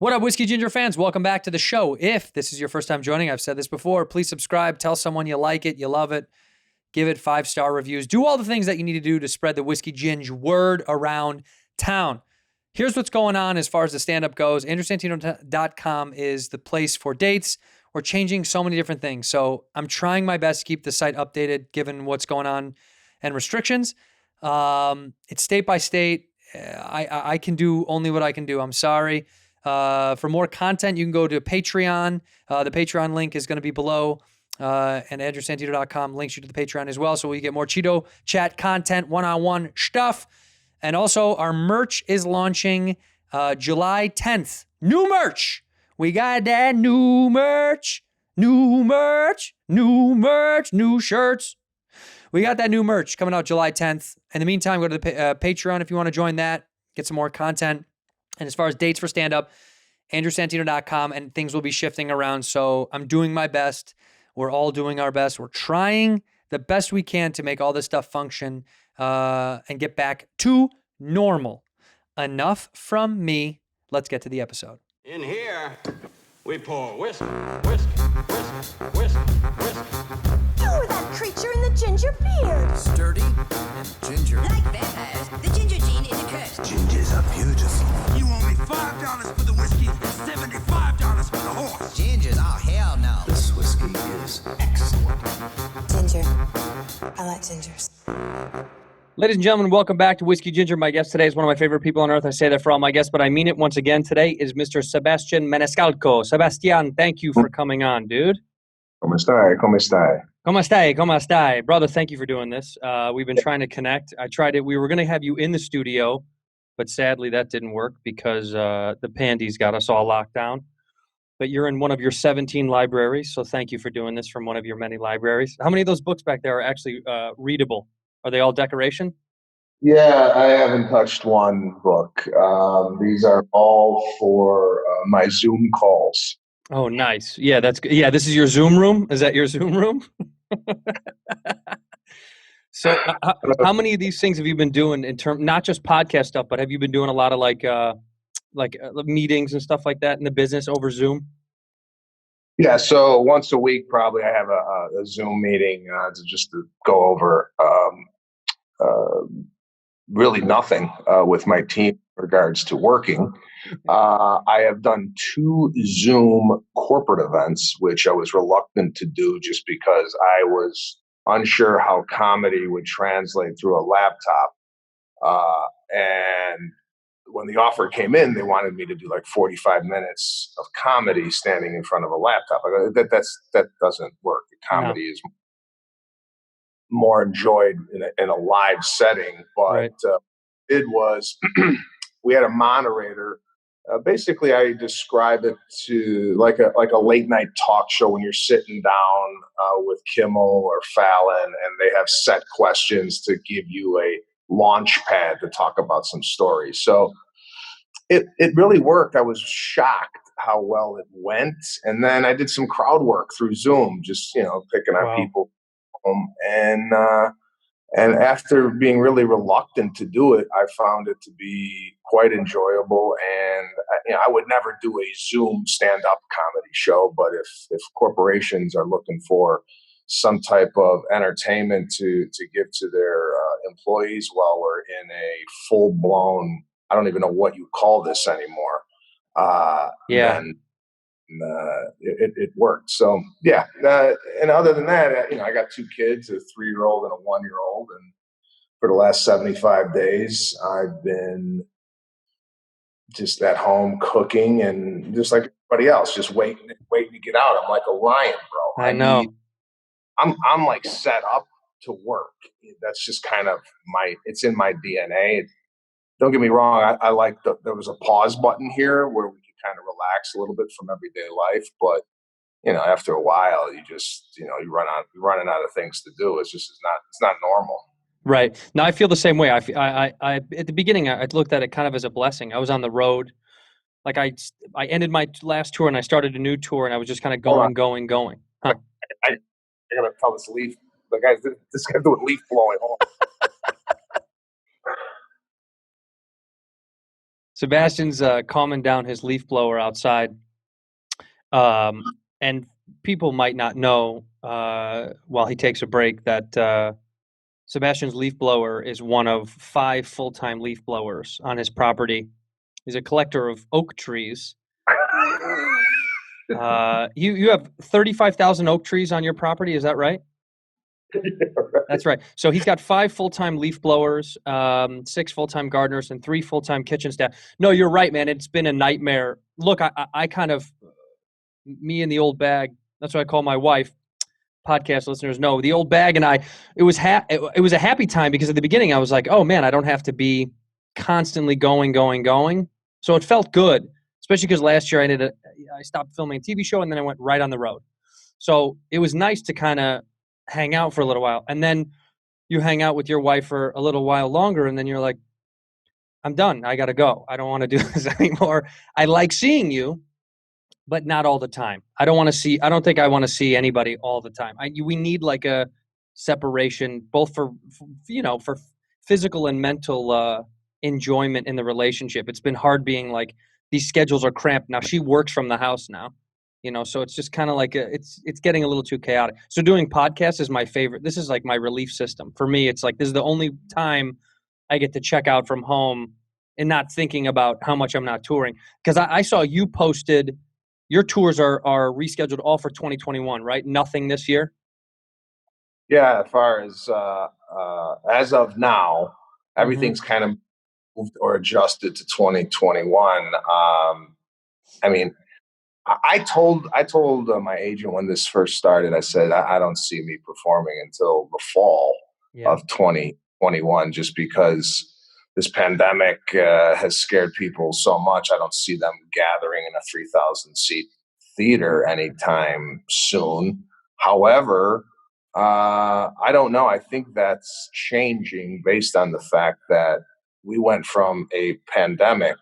What up, Whiskey Ginger fans? Welcome back to the show. If this is your first time joining, I've said this before, please subscribe, tell someone you like it, you love it, give it 5-star reviews, do all the things that you need to do to spread the Whiskey Ginger word around town. Here's what's going on as far as the stand-up goes. AndrewSantino.com is the place for dates. We're changing so many different things. So I'm trying my best to keep the site updated given what's going on and restrictions. It's state by state. I can do only what I can do. I'm sorry. For more content, you can go to Patreon. The Patreon link is going to be below. And AndrewSantino.com links you to the Patreon as well. So we get more Cheeto chat content, one-on-one stuff. And also our merch is launching July 10th. New merch. We got that new merch, new shirts. We got that new merch coming out July 10th. In the meantime, go to the Patreon if you want to join that, get some more content. And as far as dates for stand-up, AndrewSantino.com, and things will be shifting around. So I'm doing my best. We're all doing our best. We're trying the best we can to make all this stuff function and get back to normal. Enough from me. Let's get to the episode. In here, we pour whiskey, whiskey, whiskey, whiskey, whiskey. You were that creature in the ginger beard. Sturdy and ginger. Like vampires, the ginger gene is a curse. Gingers are beautiful. You owe me $5 for the whiskey and $75 for the horse. Gingers? Oh, hell no. This whiskey is excellent. Ginger. I like gingers. Ladies and gentlemen, welcome back to Whiskey Ginger. My guest today is one of my favorite people on earth. I say that for all my guests, but I mean it once again. Today is Mr. Sebastian Maniscalco. Sebastian, thank you for coming on, dude. ¿Cómo está? ¿Cómo está? ¿Cómo está? ¿Cómo está? Brother, thank you for doing this. We've been trying to connect. I tried it. We were going to have you in the studio, but sadly that didn't work because the pandies got us all locked down. But you're in one of your 17 libraries, so thank you for doing this from one of your many libraries. How many of those books back there are actually readable? Are they all decoration? Yeah, I haven't touched one book. These are all for my Zoom calls. Oh, nice. Yeah, that's good. Yeah, this is your Zoom room? Is that your Zoom room? So how many of these things have you been doing in terms, not just podcast stuff, but have you been doing a lot of like meetings and stuff like that in the business over Zoom? Yeah, so once a week, probably I have a Zoom meeting to go over really nothing with my team in regards to working. I have done 2 Zoom corporate events, which I was reluctant to do just because I was unsure how comedy would translate through a laptop. And when the offer came in, they wanted me to do like 45 minutes of comedy standing in front of a laptop. I go, that doesn't work. The comedy is more enjoyed in a live setting. But Right. It was, we had a moderator. Basically, I describe it to like a late night talk show when you're sitting down with Kimmel or Fallon, and they have set questions to give you a launch pad to talk about some stories. So it really worked. I was shocked how well it went. And then I did some crowd work through Zoom, just, picking out people. And after being really reluctant to do it, I found it to be quite enjoyable. And I would never do a Zoom stand-up comedy show, but if corporations are looking for some type of entertainment to give to their employees while we're in a full-blown, I don't even know what you call this anymore. Then it worked. So yeah. And other than that, I got 2 kids, a 3-year-old and a 1-year-old. And for the last 75 days, I've been just at home cooking and just like everybody else, just waiting to get out. I'm like a lion, bro. I know. I'm like set up to work. That's just kind of it's in my DNA. Don't get me wrong. I like there was a pause button here where we could kind of relax a little bit from everyday life. But, after a while, you just, you're running out of things to do. It's not normal. Right. Now I feel the same way. I at the beginning, I looked at it kind of as a blessing. I was on the road. Like I ended my last tour and I started a new tour and I was just kind of going. Huh. I gotta tell this leaf. This guy's doing leaf blowing. Sebastian's calming down his leaf blower outside. And people might not know while he takes a break that Sebastian's leaf blower is one of 5 full-time leaf blowers on his property. He's a collector of oak trees. You have 35,000 oak trees on your property, is that right? That's right. So he's got 5 full-time leaf blowers, 6 full-time gardeners, and 3 full-time kitchen staff. No, you're right, man. It's been a nightmare. Look, I kind of, me and the old bag, that's what I call my wife. Podcast listeners know the old bag and I, it was a happy time because at the beginning I was like, oh man, I don't have to be constantly going. So it felt good, especially because last year I stopped filming a TV show and then I went right on the road. So it was nice to kind of hang out for a little while. And then you hang out with your wife for a little while longer and then you're like, I'm done. I got to go. I don't want to do this anymore. I like seeing you, but not all the time. I don't think I want to see anybody all the time. We need like a separation, both for physical and mental enjoyment in the relationship. It's been hard being like, these schedules are cramped. Now she works from the house now, so it's just kind of like it's getting a little too chaotic. So doing podcasts is my favorite. This is like my relief system. For me, it's like, this is the only time I get to check out from home and not thinking about how much I'm not touring. Because I saw you posted, your tours are rescheduled all for 2021, right? Nothing this year? Yeah, as far as of now, everything's kind of moved or adjusted to 2021. I mean, I told my agent when this first started, I said, I don't see me performing until the fall of 2021, just because this pandemic has scared people so much. I don't see them gathering in a 3,000 seat theater anytime soon. However, I don't know. I think that's changing based on the fact that we went from a pandemic.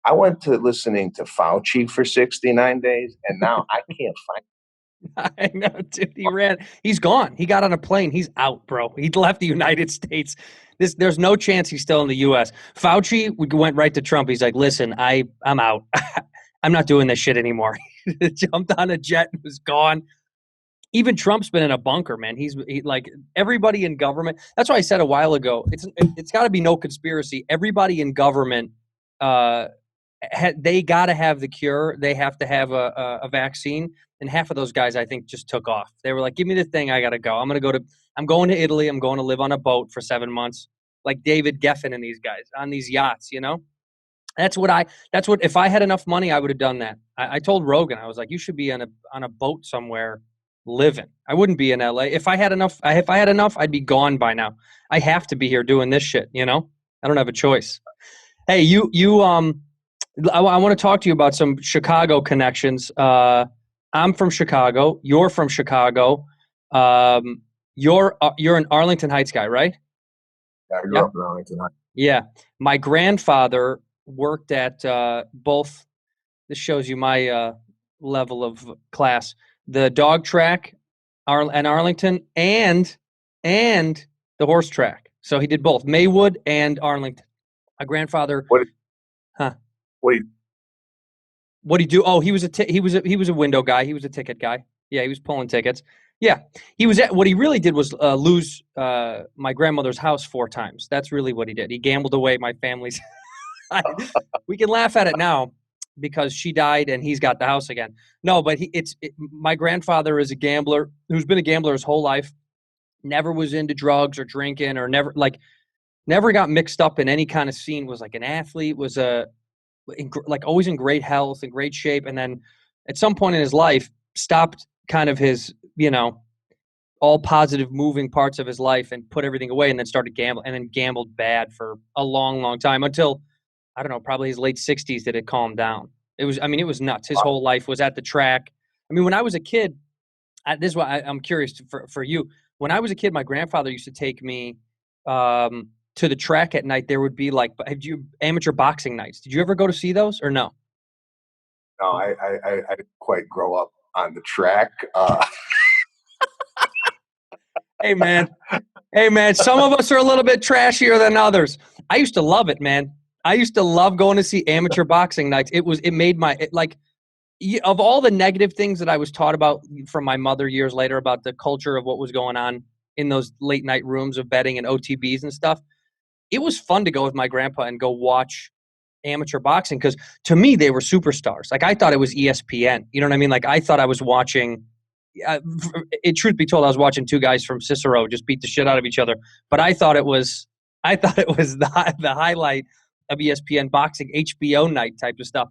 I went to listening to Fauci for 69 days, and now I can't find. I know, dude. He's gone. He got on a plane. He's out, bro. He left the United States. There's no chance he's still in the U.S. Fauci went right to Trump. He's like, listen, I'm out. I'm not doing this shit anymore. He jumped on a jet and was gone. Even Trump's been in a bunker, man. He's like, everybody in government. That's why I said a while ago, it's got to be no conspiracy. Everybody in government, they got to have the cure. They have to have a vaccine. And half of those guys, I think, just took off. They were like, give me the thing. I got to go. I'm going to Italy. I'm going to live on a boat for 7 months. Like David Geffen and these guys on these yachts, That's what if I had enough money, I would have done that. I told Rogan, I was like, you should be on a boat somewhere living. I wouldn't be in LA. If I had enough, I'd be gone by now. I have to be here doing this shit, I don't have a choice. Hey, I want to talk to you about some Chicago connections. I'm from Chicago. You're from Chicago. You're an Arlington Heights guy, right? Yeah, I grew up in Arlington Heights. Yeah. My grandfather worked at both. This shows you my level of class. The dog track in Arlington and the horse track. So he did both Maywood and Arlington. My grandfather. What do you do? Oh, he was a window guy. He was a ticket guy. Yeah, he was pulling tickets. Yeah, what he really did was lose my grandmother's house 4 times. That's really what he did. He gambled away my family's. We can laugh at it now because she died and he's got the house again. No, but my grandfather is a gambler who's been a gambler his whole life. Never was into drugs or drinking or never got mixed up in any kind of scene. Was like an athlete. Was always in great health and great shape. And then at some point in his life stopped kind of his, all positive moving parts of his life and put everything away and then started gambling and then gambled bad for a long, long time until, I don't know, probably his late 60s that it calmed down. It was nuts. His whole life was at the track. I mean, when I was a kid, this is why I'm curious for you. When I was a kid, my grandfather used to take me to the track at night. There would be amateur boxing nights. Did you ever go to see those or no? No, I didn't quite grow up on the track. Hey man, some of us are a little bit trashier than others. I used to love it, man. I used to love going to see amateur boxing nights. Of all the negative things that I was taught about from my mother years later about the culture of what was going on in those late night rooms of betting and OTBs and stuff, it was fun to go with my grandpa and go watch amateur boxing because to me they were superstars. Like I thought it was ESPN. You know what I mean? Like I thought I was watching. Truth be told, I was watching two guys from Cicero just beat the shit out of each other. But I thought it was the highlight of ESPN boxing, HBO night type of stuff.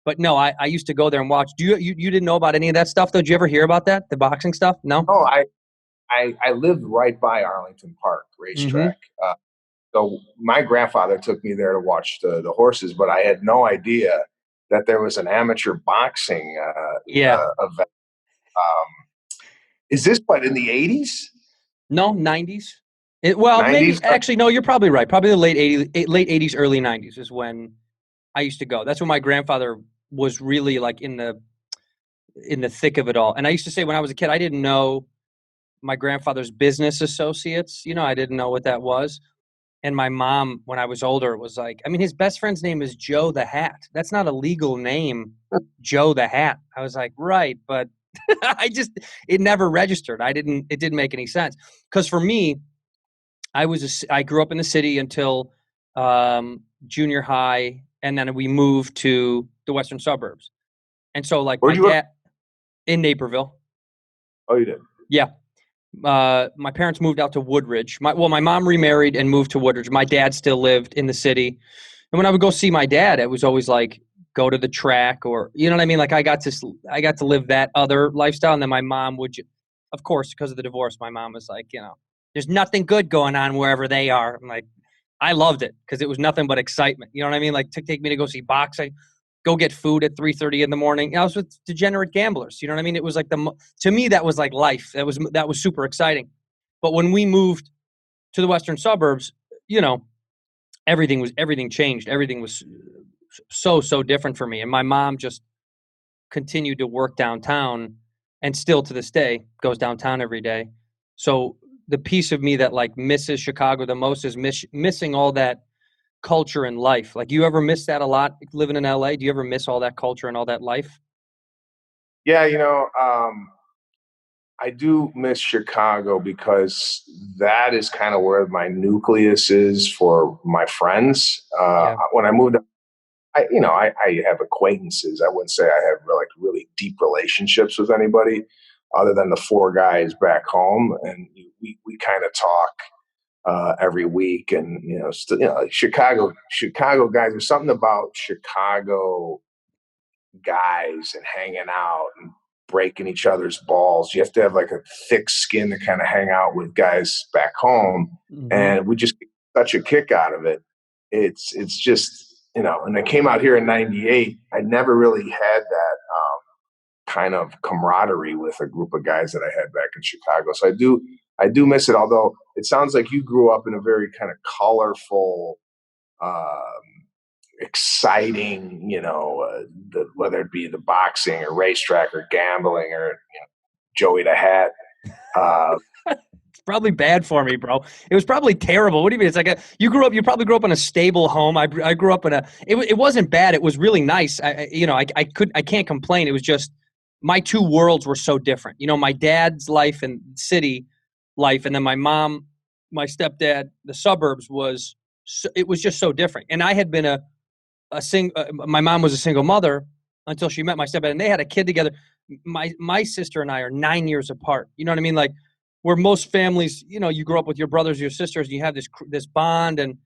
But no, I used to go there and watch. You didn't know about any of that stuff though? Did you ever hear about that? The boxing stuff? No. Oh, I lived right by Arlington Park racetrack. So my grandfather took me there to watch the horses, but I had no idea that there was an amateur boxing event. Is this in the 80s? No, 90s. 90s? Maybe actually no. You're probably right. Probably the late 80s, early 90s is when I used to go. That's when my grandfather was really like in the thick of it all. And I used to say when I was a kid, I didn't know my grandfather's business associates. You know, I didn't know what that was. And my mom, when I was older, was like, I mean, his best friend's name is Joe the Hat. That's not a legal name, Joe the Hat. I was like, right, but it never registered. It didn't make any sense. Because for me, I grew up in the city until junior high, and then we moved to the western suburbs. And so, like, Where'd my you dad in Naperville. Oh, you did? Yeah. My parents moved out to Woodridge. My mom remarried and moved to Woodridge. My dad still lived in the city. And when I would go see my dad, it was always like go to the track or, you know what I mean? Like I got to live that other lifestyle. And then my mom would, of course, because of the divorce, my mom was like, you know, there's nothing good going on wherever they are. I'm like, I loved it because it was nothing but excitement. You know what I mean? Like to take me to go see boxing, go get food at 3:30 in the morning. I was with degenerate gamblers. You know what I mean? It was like to me, that was like life. That was super exciting. But when we moved to the western suburbs, you know, everything changed. Everything was so different for me. And my mom just continued to work downtown and still to this day goes downtown every day. So the piece of me that like misses Chicago the most is missing all that culture and life. Like, you ever miss that a lot living in LA? Do you ever miss all that culture and all that life? Yeah, I do miss Chicago because that is kind of where my nucleus is for my friends. When I moved, I have acquaintances. I wouldn't say I have really deep relationships with anybody other than the four guys back home, and we kind of talk every week. And Chicago guys. There's something about Chicago guys and hanging out and breaking each other's balls. You have to have like a thick skin to kind of hang out with guys back home, and we just get such a kick out of it. It's just and I came out here in '98. I never really had that kind of camaraderie with a group of guys that I had back in Chicago. So I do miss it. Although it sounds like you grew up in a very kind of colorful, exciting, whether it be the boxing or racetrack or gambling or Joey the Hat. It's probably bad for me, bro. It was probably terrible. What do you mean? It's like you probably grew up in a stable home. I grew up in it wasn't bad. It was really nice. I can't complain. It was just my two worlds were so different. My dad's life and city life, and then my mom, my stepdad, the suburbs it was just so different. And I had been my mom was a single mother until she met my stepdad, and they had a kid together. My sister and I are 9 years apart. You know what I mean? Like, where most families, you grow up with your brothers, your sisters, and you have this bond, and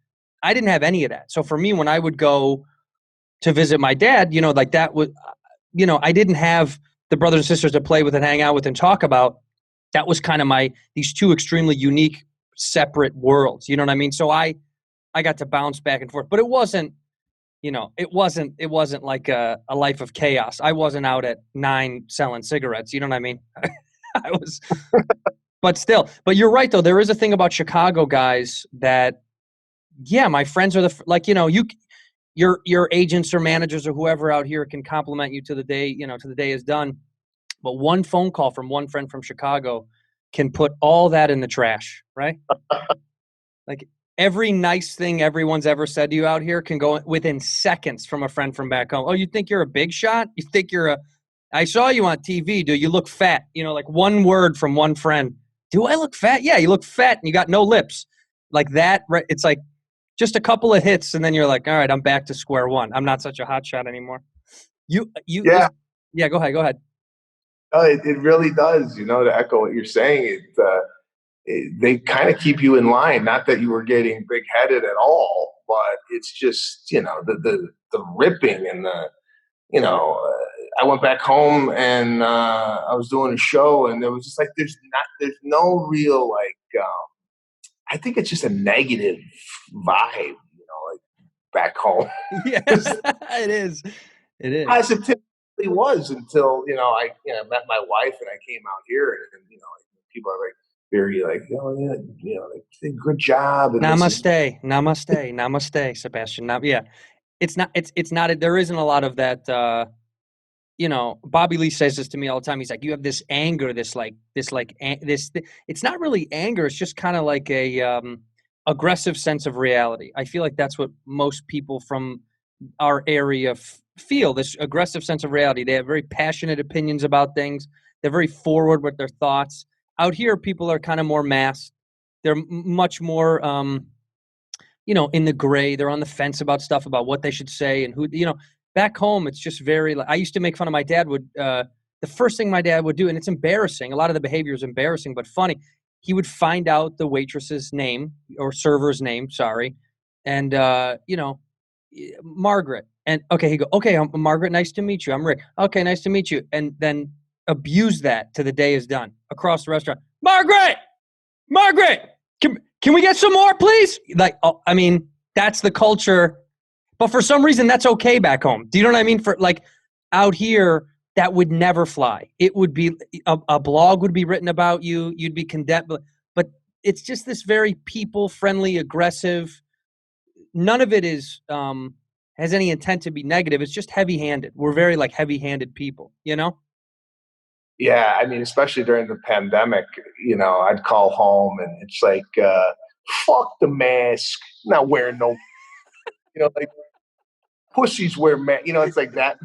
I didn't have any of that. So for me, when I would go to visit my dad, like that was, I didn't have the brothers and sisters to play with and hang out with and talk about. That was kind of these two extremely unique, separate worlds. You know what I mean? So I got to bounce back and forth, but it wasn't, it wasn't like a life of chaos. I wasn't out at 9 selling cigarettes. You know what I mean? I was, but still. But you're right, though. There is a thing about Chicago guys that, yeah, my friends are your agents or managers or whoever out here can compliment you to the day, to the day is done. But one phone call from one friend from Chicago can put all that in the trash, right? Like, every nice thing everyone's ever said to you out here can go within seconds from a friend from back home. Oh, you think you're a big shot? You think I saw you on TV. Do you look fat? Like one word from one friend. Do I look fat? Yeah, you look fat and you got no lips. Like that, right? It's like just a couple of hits and then you're like, all right, I'm back to square one. I'm not such a hot shot anymore. Yeah. Yeah, go ahead. No, it really does. To echo what you're saying, they kind of keep you in line. Not that you were getting big headed at all, but it's just the ripping and I went back home and I was doing a show and there was just like there's no real I think it's just a negative vibe, like back home. Yeah, it is. It is. As it typically was until I met my wife and I came out here and people are like very like like good job and Namaste, Sebastian. Yeah, it's not. There isn't a lot of that. Bobby Lee says this to me all the time. He's like, you have this anger, this. It's not really anger. It's just kind of like a aggressive sense of reality. I feel like that's what most people from our area feel, this aggressive sense of reality. They have very passionate opinions about things. They're very forward with their thoughts. Out here, people are kind of more masked. They're much more, in the gray. They're on the fence about stuff, about what they should say and who, back home, it's just very, I used to make fun of my dad the first thing my dad would do, and it's embarrassing. A lot of the behavior is embarrassing, but funny. He would find out the waitress's name or server's name, sorry. And, Margaret. And okay, he'd go, okay, I'm Margaret. Nice to meet you. I'm Rick. Okay, nice to meet you. And then abuse that till the day is done across the restaurant. Margaret, can we get some more, please? That's the culture. But for some reason, that's okay back home. Do you know what I mean? For out here, that would never fly. It would be a blog would be written about you. You'd be condemned. But it's just this very people-friendly, aggressive. None of it is has any intent to be negative. It's just heavy-handed. We're very heavy-handed people. Yeah, especially during the pandemic, I'd call home and it's like, fuck the mask, not wearing no, like pussies wear mask. It's like that.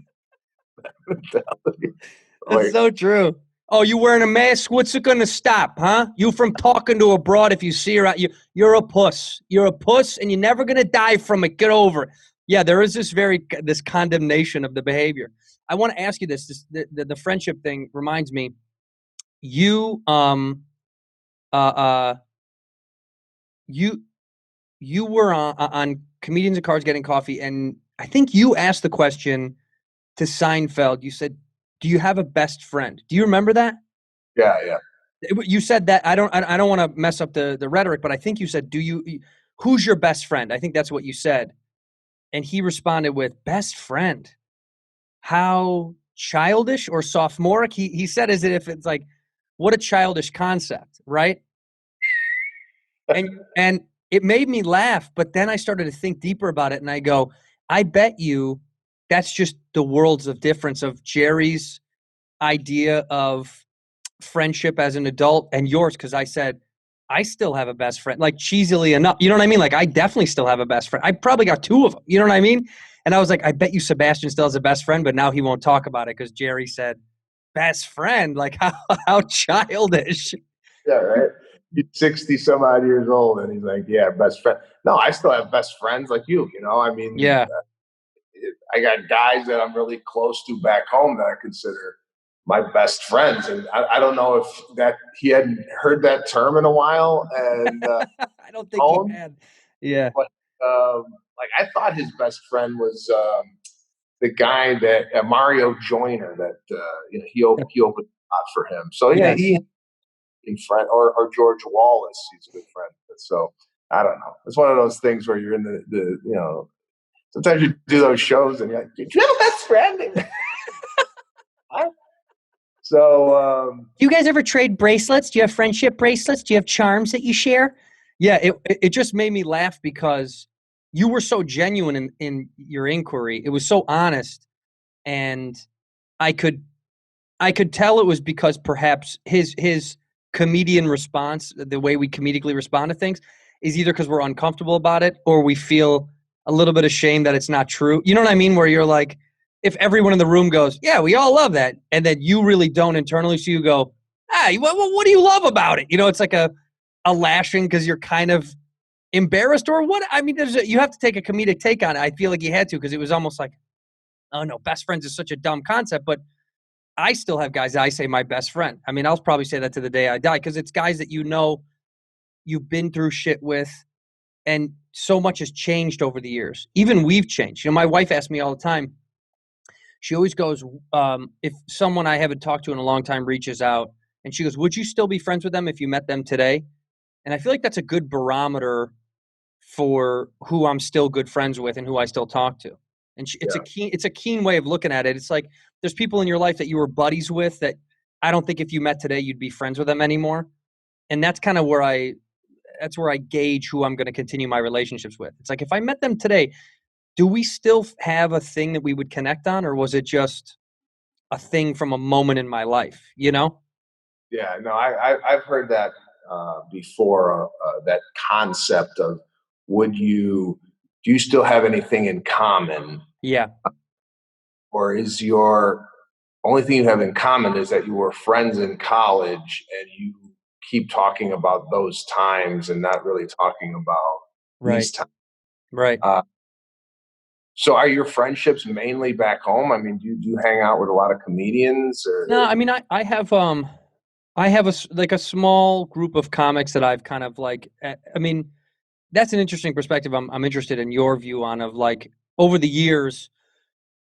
That's so true. Oh, you wearing a mask? What's it going to stop, huh? You from talking to a broad if you see her out. You're a puss. You're a puss, and you're never going to die from it. Get over it. Yeah, there is this condemnation of the behavior. I want to ask you this. The friendship thing reminds me. You you were on Comedians and Cars Getting Coffee, and I think you asked the question to Seinfeld. You said, "Do you have a best friend?" Do you remember that? Yeah. You said that. I don't want to mess up the rhetoric, but I think you said, who's your best friend? I think that's what you said. And he responded with, best friend. How childish or sophomoric? He said as if it's like, what a childish concept, right? And it made me laugh, but then I started to think deeper about it, and I go, I bet you that's just the worlds of difference of Jerry's idea of friendship as an adult and yours, because I said, I still have a best friend, cheesily enough. You know what I mean? I definitely still have a best friend. I probably got two of them. You know what I mean? And I was like, I bet you Sebastian still has a best friend, but now he won't talk about it because Jerry said, best friend? How childish. Yeah, right? He's 60 some odd years old, and he's like, yeah, best friend. No, I still have best friends like you, Yeah. I got guys that I'm really close to back home that I consider my best friends. And I don't know if he hadn't heard that term in a while. And I don't think he had. Yeah. But I thought his best friend was the guy that Mario Joyner that he opened a lot for him. So yeah, he in friend or George Wallace, he's a good friend. So I don't know. It's one of those things where you're in the sometimes you do those shows and you're like, do you have a best friend? So, do you guys ever trade bracelets? Do you have friendship bracelets? Do you have charms that you share? Yeah, it just made me laugh because you were so genuine in your inquiry. It was so honest, and I could tell it was because perhaps his comedian response, the way we comedically respond to things, is either because we're uncomfortable about it or we feel a little bit ashamed that it's not true. You know what I mean? Where you're like, if everyone in the room goes, yeah, we all love that, and then you really don't internally, so you go, hey, what do you love about it? You know, it's like a lashing because you're kind of embarrassed or what? I mean, you have to take a comedic take on it. I feel like you had to because it was almost like, oh no, best friends is such a dumb concept, but I still have guys that I say my best friend. I mean, I'll probably say that to the day I die because it's guys that you know you've been through shit with, and so much has changed over the years. Even we've changed. You know, my wife asks me all the time, she always goes, if someone I haven't talked to in a long time reaches out, and she goes, would you still be friends with them if you met them today? And I feel like that's a good barometer for who I'm still good friends with and who I still talk to. And it's a keen way of looking at it. It's like there's people in your life that you were buddies with that I don't think if you met today you'd be friends with them anymore. And that's kind of where I gauge who I'm going to continue my relationships with. It's like if I met them today, do we still have a thing that we would connect on, or was it just a thing from a moment in my life? You know? Yeah, no, I've heard that before. That concept of do you still have anything in common, Yeah. or is your only thing you have in common is that you were friends in college and you keep talking about those times and not really talking about Right. these times. Right. So are your friendships mainly back home? I mean, do you hang out with a lot of comedians or? No, I mean, I have like a small group of comics that I've kind of like, I mean, that's an interesting perspective. I'm interested in your view on of like over the years,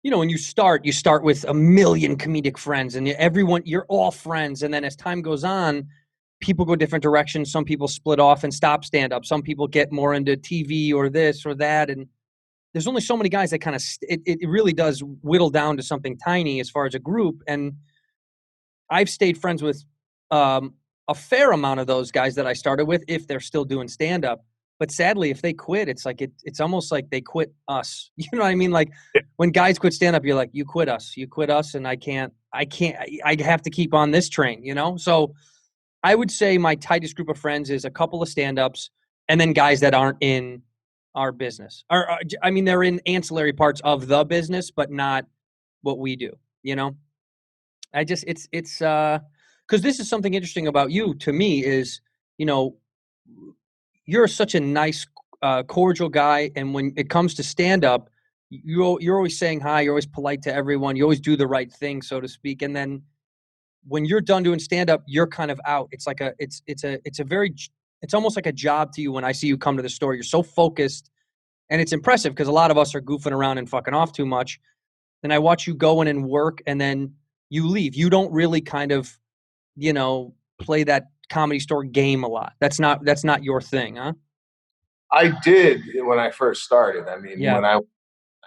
you know, when you start with a million comedic friends and you're all friends. And then as time goes on, people go different directions. Some people split off and stop stand up. Some people get more into TV or this or that. And there's only so many guys that kind of, it really does whittle down to something tiny as far as a group. And I've stayed friends with a fair amount of those guys that I started with, if they're still doing stand up. But sadly, if they quit, it's like it's almost like they quit us. You know what I mean? Like when guys quit stand up, you're like, you quit us, and I have to keep on this train. You know? So I would say my tightest group of friends is a couple of stand ups, and then guys that aren't in our business. Or I mean, they're in ancillary parts of the business, but not what we do. You know? I just it's because this is something interesting about you to me is, you know, you're such a nice, cordial guy, and when it comes to stand up, you're always saying hi, you're always polite to everyone, you always do the right thing, so to speak. And then when you're done doing stand up, you're kind of out. It's like it's almost like a job to you when I see you come to the store. You're so focused, and it's impressive because a lot of us are goofing around and fucking off too much. Then I watch you go in and work, and then you leave. You don't really kind of, you know, play that Comedy Store game a lot. That's not your thing, huh? I did when I first started. I mean, Yeah. when I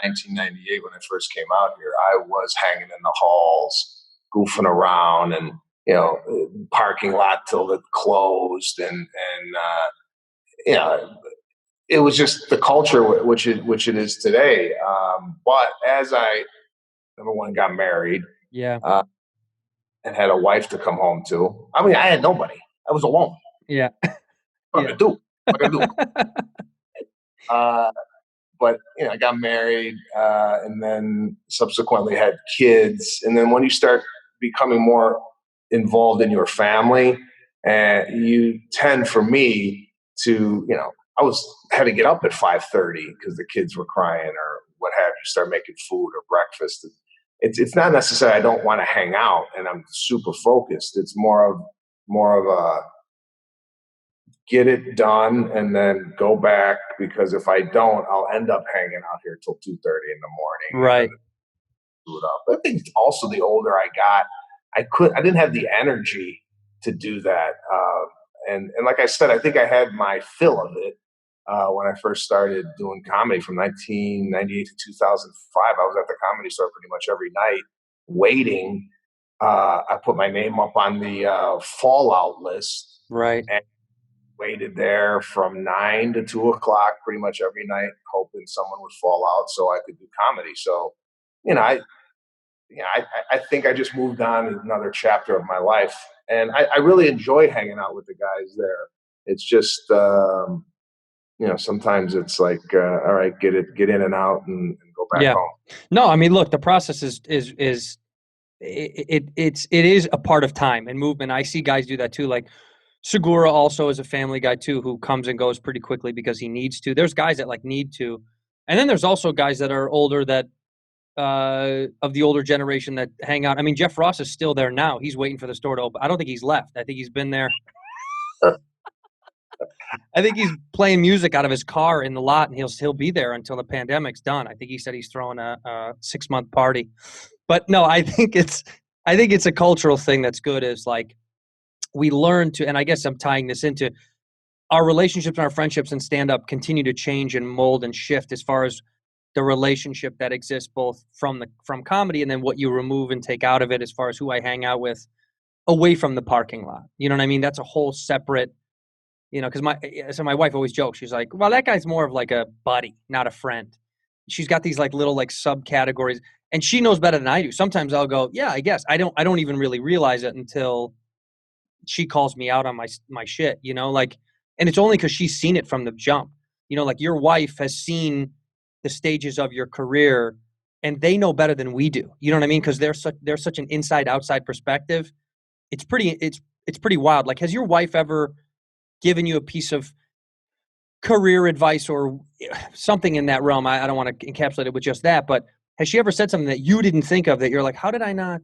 1998 when I first came out here, I was hanging in the halls, goofing around, and parking lot till it closed, and you know, it was just the culture which it is today. But as I number one got married, Yeah. and had a wife to come home to, I mean, I had nobody. I was alone. Yeah. What am I gonna do? What am I gonna do? But I got married, and then subsequently had kids. And then when you start becoming more involved in your family, and you tend, for me, to had to get up at 5:30 because the kids were crying or what have you. Start making food or breakfast. It's not necessarily I don't want to hang out and I'm super focused. It's more of a get it done and then go back, because if I don't, I'll end up hanging out here till 2:30 in the morning. Right. Do it up. I think also the older I got, I didn't have the energy to do that. And like I said, I think I had my fill of it when I first started doing comedy from 1998 to 2005. I was at the Comedy Store pretty much every night waiting. I put my name up on the fallout list. Right. And waited there from 9 to 2 o'clock pretty much every night, hoping someone would fall out so I could do comedy. So, I think I just moved on to another chapter of my life, and I really enjoy hanging out with the guys there. It's just sometimes it's like, all right, get in and out and go back Yeah. home. No, I mean, look, the process is it is a part of time and movement. I see guys do that too. Like Segura also is a family guy too, who comes and goes pretty quickly because he needs to. There's guys that like need to, and then there's also guys that are older that of the older generation that hang out. I mean, Jeff Ross is still there now. He's waiting for the store to open. I don't think he's left. I think he's been there. I think he's playing music out of his car in the lot, and he'll be there until the pandemic's done. I think he said he's throwing a 6-month party. But no, I think it's a cultural thing that's good. Is like we learn to, and I guess I'm tying this into our relationships and our friendships and stand up continue to change and mold and shift as far as the relationship that exists both from comedy and then what you remove and take out of it as far as who I hang out with away from the parking lot. You know what I mean? That's a whole separate, because my wife always jokes. She's like, well, that guy's more of like a buddy, not a friend. She's got these like little like subcategories, and she knows better than I do. Sometimes I'll go, yeah, I guess. I don't even really realize it until she calls me out on my shit, like, and it's only because she's seen it from the jump. Like your wife has seen the stages of your career, and they know better than we do. You know what I mean? Because they're such an inside outside perspective. It's pretty wild. Like, has your wife ever given you a piece of career advice or something in that realm? I don't want to encapsulate it with just that, but has she ever said something that you didn't think of that you're like, how do I not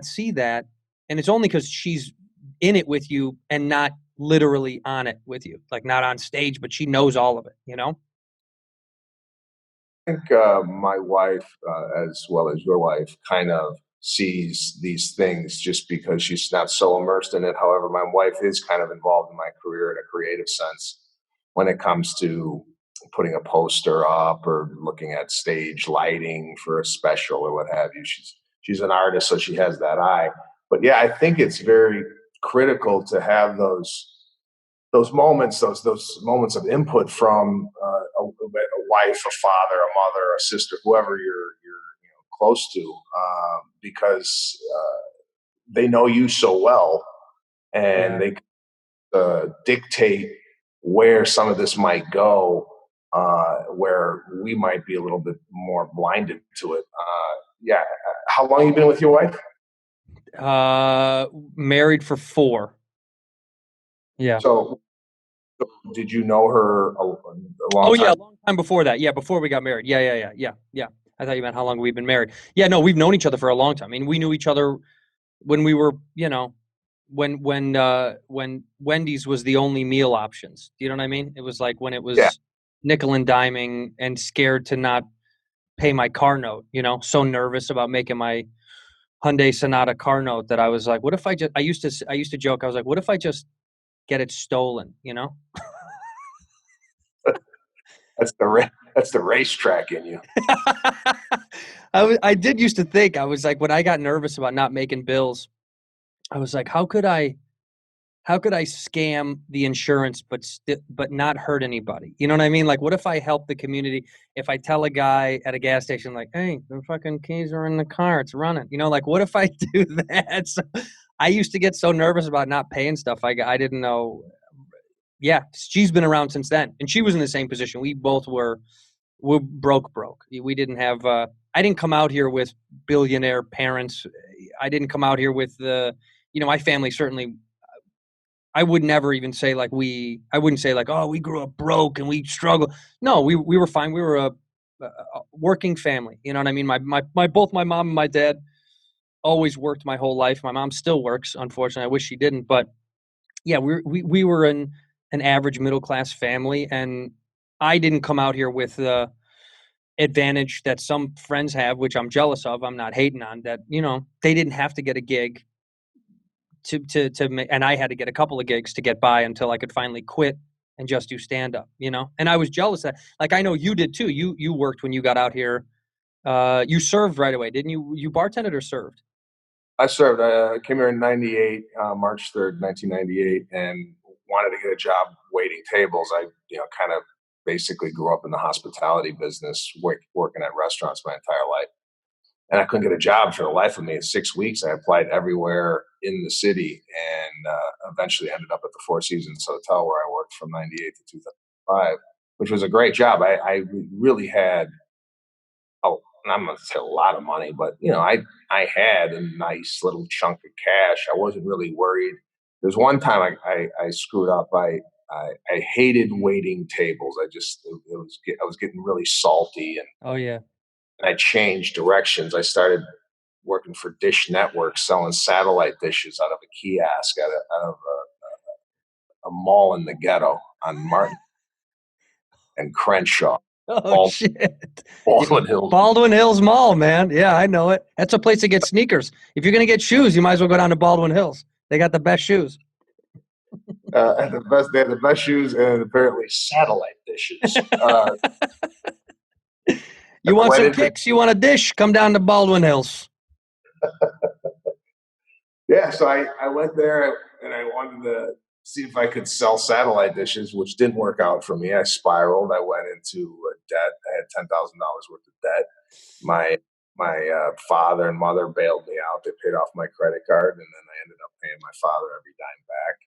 see that? And it's only because she's in it with you and not literally on it with you, like not on stage, but she knows all of it, I think my wife, as well as your wife, kind of sees these things just because she's not so immersed in it. However, my wife is kind of involved in my career in a creative sense when it comes to putting a poster up or looking at stage lighting for a special or what have you. She's an artist, so she has that eye. But yeah, I think it's very critical to have those moments of input from a wife, a father, a mother, a sister, whoever you're close to, because they know you so well, and they dictate where some of this might go, where we might be a little bit more blinded to it. Yeah. How long have you been with your wife? Married for 4. Yeah. So did you know her a long Oh time? yeah, a long time before that. Yeah, before we got married. Yeah. I thought you meant how long we've been married. Yeah, no, we've known each other for a long time. I mean, we knew each other when we were, when Wendy's was the only meal options. Do you know what I mean? It was like when it was nickel and diming and scared to not pay my car note, so nervous about making my Hyundai Sonata car note that I was like, what if I used to joke, I was like, what if I just get it stolen, That's the racetrack in you. I did used to think, I was like, when I got nervous about not making bills, I was like, how could I scam the insurance but not hurt anybody? You know what I mean? Like, what if I help the community? If I tell a guy at a gas station, like, hey, the fucking keys are in the car, it's running. Like, what if I do that? So I used to get so nervous about not paying stuff. I didn't know. Yeah, she's been around since then, and she was in the same position. We both were broke. We didn't have. I didn't come out here with billionaire parents. I didn't come out here with my family certainly. I would never even say like I wouldn't say like, oh, we grew up broke and we struggled. No, we were fine. We were a working family. You know what I mean? Both my mom and my dad always worked my whole life. My mom still works, unfortunately. I wish she didn't, but yeah, we were an average middle class family, and I didn't come out here with the advantage that some friends have, which I'm jealous of. I'm not hating on that. They didn't have to get a gig to make, and I had to get a couple of gigs to get by until I could finally quit and just do stand up. And I was jealous that, like, I know you did too. You worked when you got out here. You served right away, didn't you? You bartended or served? I served. I came here in '98, March 3rd, 1998, and wanted to get a job waiting tables. I, kind of basically grew up in the hospitality business, working at restaurants my entire life. And I couldn't get a job for the life of me. In 6 weeks, I applied everywhere in the city, and eventually ended up at the Four Seasons Hotel, where I worked from '98 to $75, which was a great job. I really had, oh, and I'm going to say a lot of money, but I had a nice little chunk of cash. I wasn't really worried. There's one time I screwed up. I hated waiting tables. I was getting really salty, and Oh yeah. I changed directions. I started working for Dish Network, selling satellite dishes out of a kiosk out of a mall in the ghetto on Martin and Crenshaw, Oh Bald, shit. Yeah. Baldwin Hills. Baldwin Hills Mall, man. Yeah, I know it. That's a place to get sneakers. If you're gonna get shoes, you might as well go down to Baldwin Hills. They got the best shoes. They had the best shoes and apparently satellite dishes. You want went some into kicks? You want a dish? Come down to Baldwin Hills. Yeah, so I went there and I wanted to see if I could sell satellite dishes, which didn't work out for me. I spiraled. I went into debt. I had $10,000 worth of debt. My father and mother bailed me out. They paid off my credit card, and then I ended up paying my father every dime back.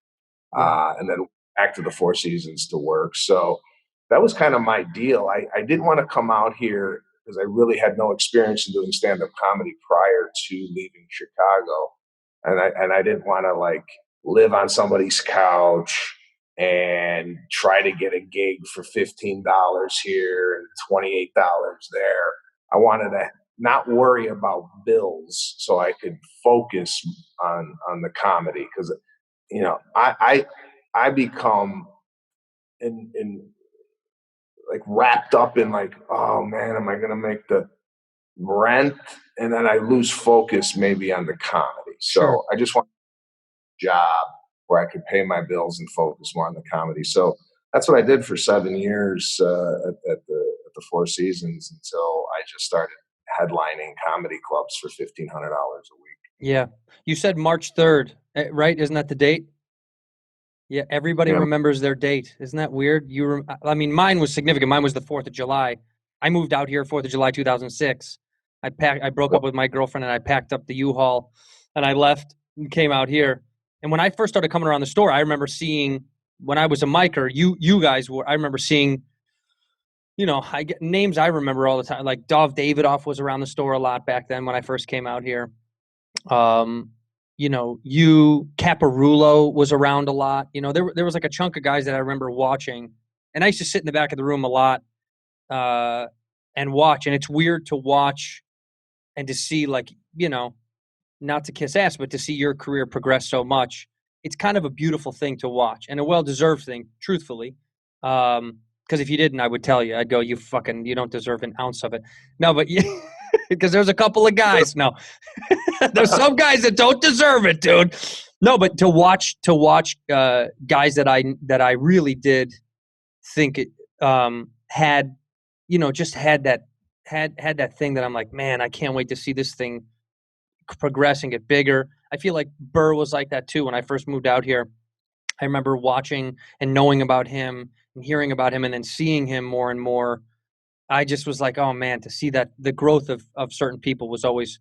And then back to the Four Seasons to work. So that was kind of my deal. I didn't want to come out here because I really had no experience in doing stand-up comedy prior to leaving Chicago. And I didn't want to like live on somebody's couch and try to get a gig for $15 here and $28 there. I wanted to not worry about bills so I could focus on the comedy, because I become in like wrapped up in like, oh man, am I gonna make the rent? And then I lose focus maybe on the comedy. So Sure. I just want a job where I could pay my bills and focus more on the comedy. So that's what I did for 7 years at the Four Seasons, until I just started headlining comedy clubs for $1,500 a week. Yeah. You said March 3rd, right? Isn't that the date? Yeah, everybody Yeah. remembers their date. Isn't that weird? I mean, mine was significant. Mine was the 4th of July. I moved out here 4th of July 2006. I broke up with my girlfriend, and I packed up the U-Haul, and I left and came out here. And when I first started coming around the store, I remember seeing, when I was a micer, you guys were, I remember seeing, I get names I remember all the time. Like Dov Davidoff was around the store a lot back then when I first came out here. Caparulo was around a lot. There was like a chunk of guys that I remember watching, and I used to sit in the back of the room a lot and watch. And it's weird to watch and to see, like, not to kiss ass, but to see your career progress so much. It's kind of a beautiful thing to watch, and a well-deserved thing, truthfully. Because if you didn't, I would tell you. I'd go, you don't deserve an ounce of it. No, but because there's a couple of guys. No, there's some guys that don't deserve it, dude. No, but to watch guys that I really did think it had, just had that thing that I'm like, man, I can't wait to see this thing progress and get bigger. I feel like Burr was like that too when I first moved out here. I remember watching and knowing about him and hearing about him and then seeing him more and more. I just was like, oh man, to see that the growth of certain people was always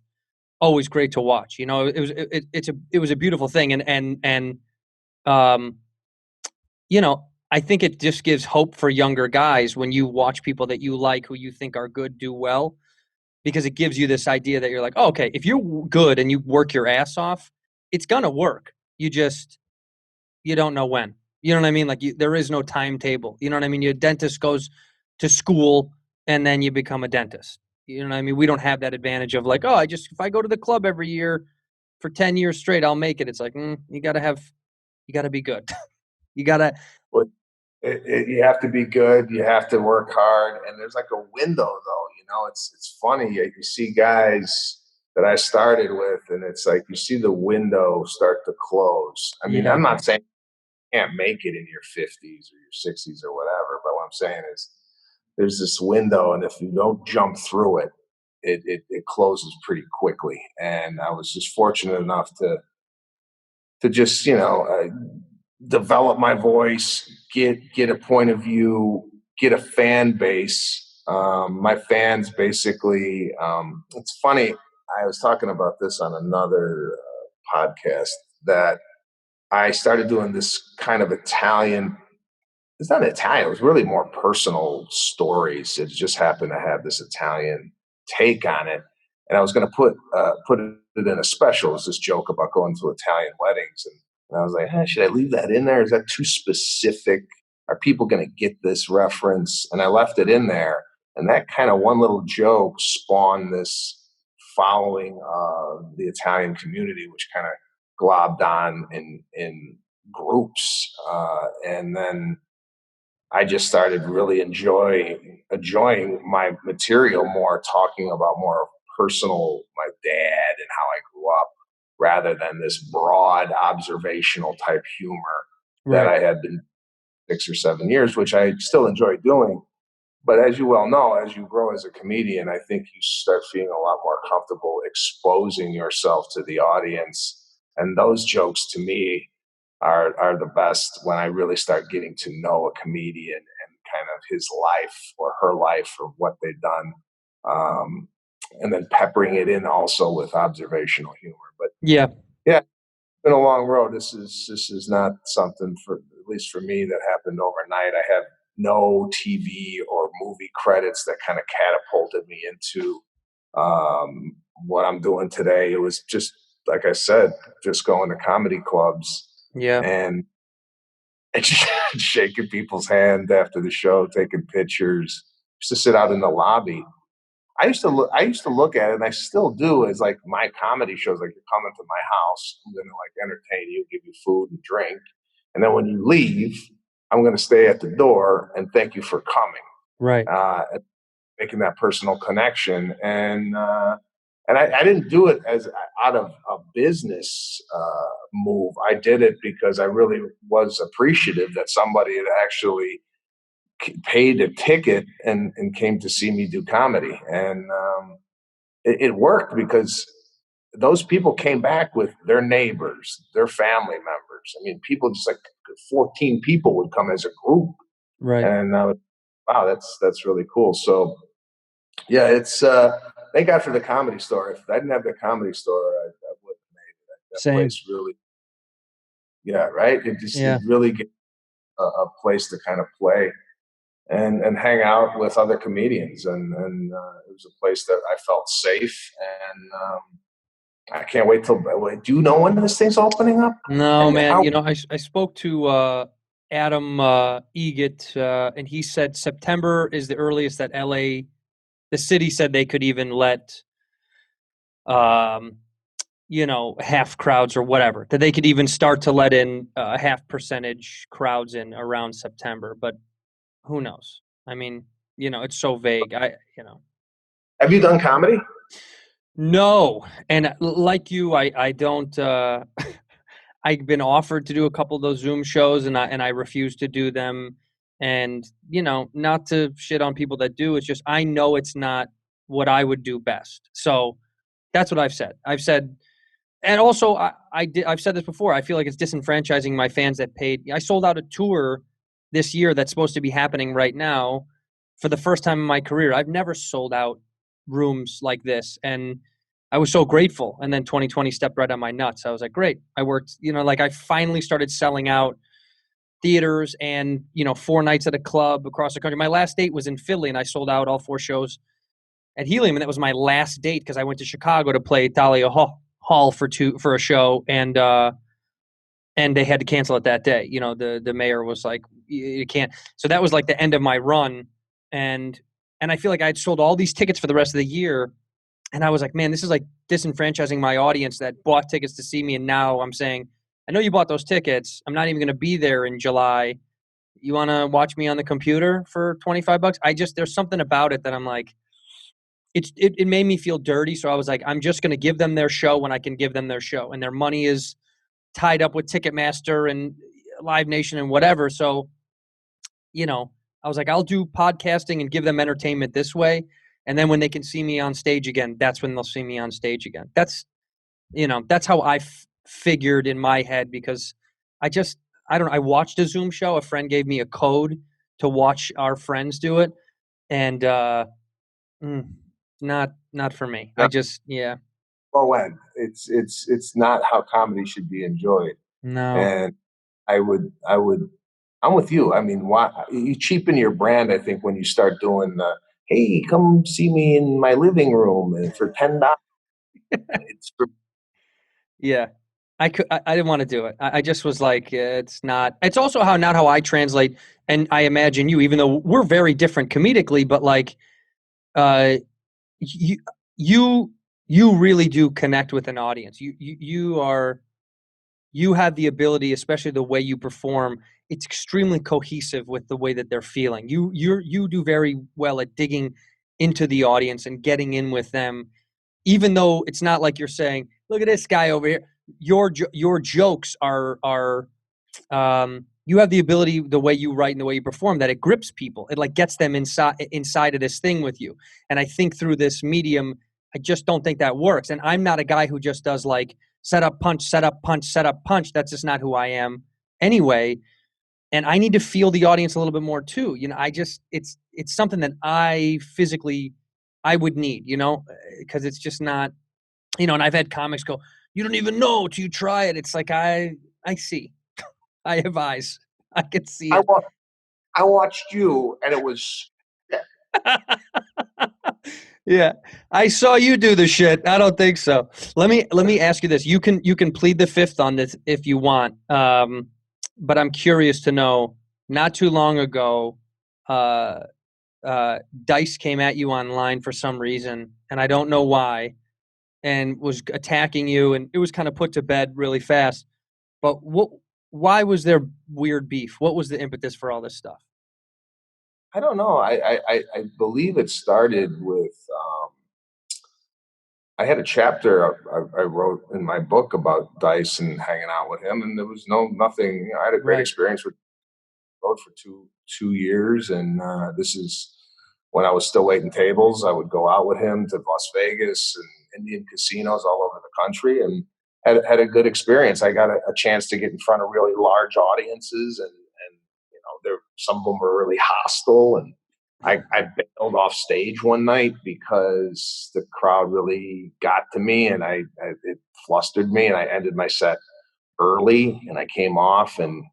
great to watch. It was a beautiful thing. And I think it just gives hope for younger guys when you watch people that you like, who you think are good, do well, because it gives you this idea that you're like, oh, okay, if you're good and you work your ass off, it's going to work. You don't know when. You know what I mean? Like, there is no timetable. You know what I mean? Your dentist goes to school and then you become a dentist. You know what I mean? We don't have that advantage of like, if I go to the club every year for 10 years straight, I'll make it. It's like, you got to be good. You got to. Well, you have to be good. You have to work hard. And there's like a window, though. It's funny. You see guys that I started with, and it's like you see the window start to close. I mean, Yeah. I'm not saying you can't make it in your 50s or your 60s or whatever, but what I'm saying is there's this window, and if you don't jump through it, it closes pretty quickly. And I was just fortunate enough to just develop my voice, get a point of view, get a fan base. My fans basically, it's funny. I was talking about this on another podcast, that I started doing this kind of Italian it's not Italian. It was really more personal stories. It just happened to have this Italian take on it. And I was going to put it in a special. It was this joke about going to Italian weddings, and I was like, should I leave that in there? Is that too specific? Are people going to get this reference? And I left it in there. And that kind of one little joke spawned this following the Italian community, which kind of globbed on in groups. And then I just started really enjoying my material more, talking about more personal, my dad and how I grew up, rather than this broad observational type humor that I had been 6 or 7 years, which I still enjoy doing. But as you well know, as you grow as a comedian, I think you start feeling a lot more comfortable exposing yourself to the audience. And those jokes to me are the best when I really start getting to know a comedian and kind of his life or her life or what they've done. And then peppering it in also with observational humor. But yeah, it's been a long road. This is not something, for at least for me, that happened overnight. I have no TV or movie credits that kind of catapulted me into what I'm doing today. It was just, like I said, just going to comedy clubs and just shaking people's hand after the show, taking pictures. Used to sit out in the lobby. I used to look at it, and I still do, as like my comedy shows. Like, you're coming to my house, I'm going to like entertain you, give you food and drink, and then when you leave, I'm going to stay at the door and thank you for coming. Right. Making that personal connection, and I didn't do it as out of a business move. I did it because I really was appreciative that somebody had actually paid a ticket and came to see me do comedy. And it worked because those people came back with their neighbors, their family members. I mean, people, just like 14 people would come as a group. Right. And wow, that's really cool. So yeah, it's thank God for the Comedy Store. If I didn't have the Comedy Store, I wouldn't have made it. That place really, right? It really gave a place to kind of play and hang out with other comedians, and it was a place that I felt safe, and I can't wait till. Do you know when this thing's opening up? No, man. I spoke to Adam Egett, and he said September is the earliest that LA, the city, said they could even let, half crowds or whatever, that they could even start to let in half percentage crowds in around September. But who knows? I mean, it's so vague. Have you done comedy? No. And like you, I don't, I've been offered to do a couple of those Zoom shows, and I refuse to do them. And, not to shit on people that do, it's just, I know it's not what I would do best. So that's what I've said. And also I've said this before, I feel like it's disenfranchising my fans that paid. I sold out a tour this year that's supposed to be happening right now for the first time in my career. I've never sold out rooms like this, and I was so grateful. And then 2020 stepped right on my nuts. I was like, great. I worked, I finally started selling out theaters and, 4 nights at a club across the country. My last date was in Philly, and I sold out all 4 shows at Helium. And that was my last date because I went to Chicago to play Thalia Hall for a show. And they had to cancel it that day. The mayor was like, you can't. So that was like the end of my run. And I feel like I'd sold all these tickets for the rest of the year. And I was like, man, this is like disenfranchising my audience that bought tickets to see me. And now I'm saying, I know you bought those tickets. I'm not even going to be there in July. You want to watch me on the computer for $25? There's something about it that I'm like, it made me feel dirty. So I was like, I'm just going to give them their show when I can give them their show. And their money is tied up with Ticketmaster and Live Nation and whatever. So, I was like, I'll do podcasting and give them entertainment this way. And then when they can see me on stage again, that's when they'll see me on stage again. That's how I figured in my head, because I watched a Zoom show. A friend gave me a code to watch our friends do it. And not for me. No. Low end. It's not how comedy should be enjoyed. No. And I would I'm with you. I mean, why you cheapen your brand? I think when you start doing the, hey, come see me in my living room and for $10. It's Yeah. I didn't want to do it. I just was like, it's not. It's also not how I translate, and I imagine you, even though we're very different comedically, but like, uh, you you really do connect with an audience. You have the ability, especially the way you perform. It's extremely cohesive with the way that they're feeling. You do very well at digging into the audience and getting in with them, even though it's not like you're saying, "Look at this guy over here." Your jokes are you have the ability, the way you write and the way you perform, that it grips people. It like gets them inside of this thing with you. And I think through this medium, I just don't think that works. And I'm not a guy who just does like set up punch, set up punch, set up punch. That's just not who I am anyway. And I need to feel the audience a little bit more too. It's something that I would need, because it's just not, and I've had comics go, you don't even know till you try it. It's like, I see. I have eyes. I can see I it. wa- I watched you, and it was Yeah. I saw you do the shit. I don't think so. Let me ask you this. You can plead the fifth on this if you want. But I'm curious to know, not too long ago, uh, Dice came at you online for some reason, and I don't know why, and was attacking you, and it was kind of put to bed really fast. But why was there weird beef? What was the impetus for all this stuff? I don't know. I believe it started with I had a chapter I wrote in my book about Dice and hanging out with him, and there was nothing. I had a great Right. experience with rode for two years, and this is when I was still waiting tables. I would go out with him to Las Vegas and Indian casinos all over the country, and had a good experience. I got a chance to get in front of really large audiences, and there some of them were really hostile, and I bailed off stage one night because the crowd really got to me, and it flustered me, and I ended my set early, and I came off, and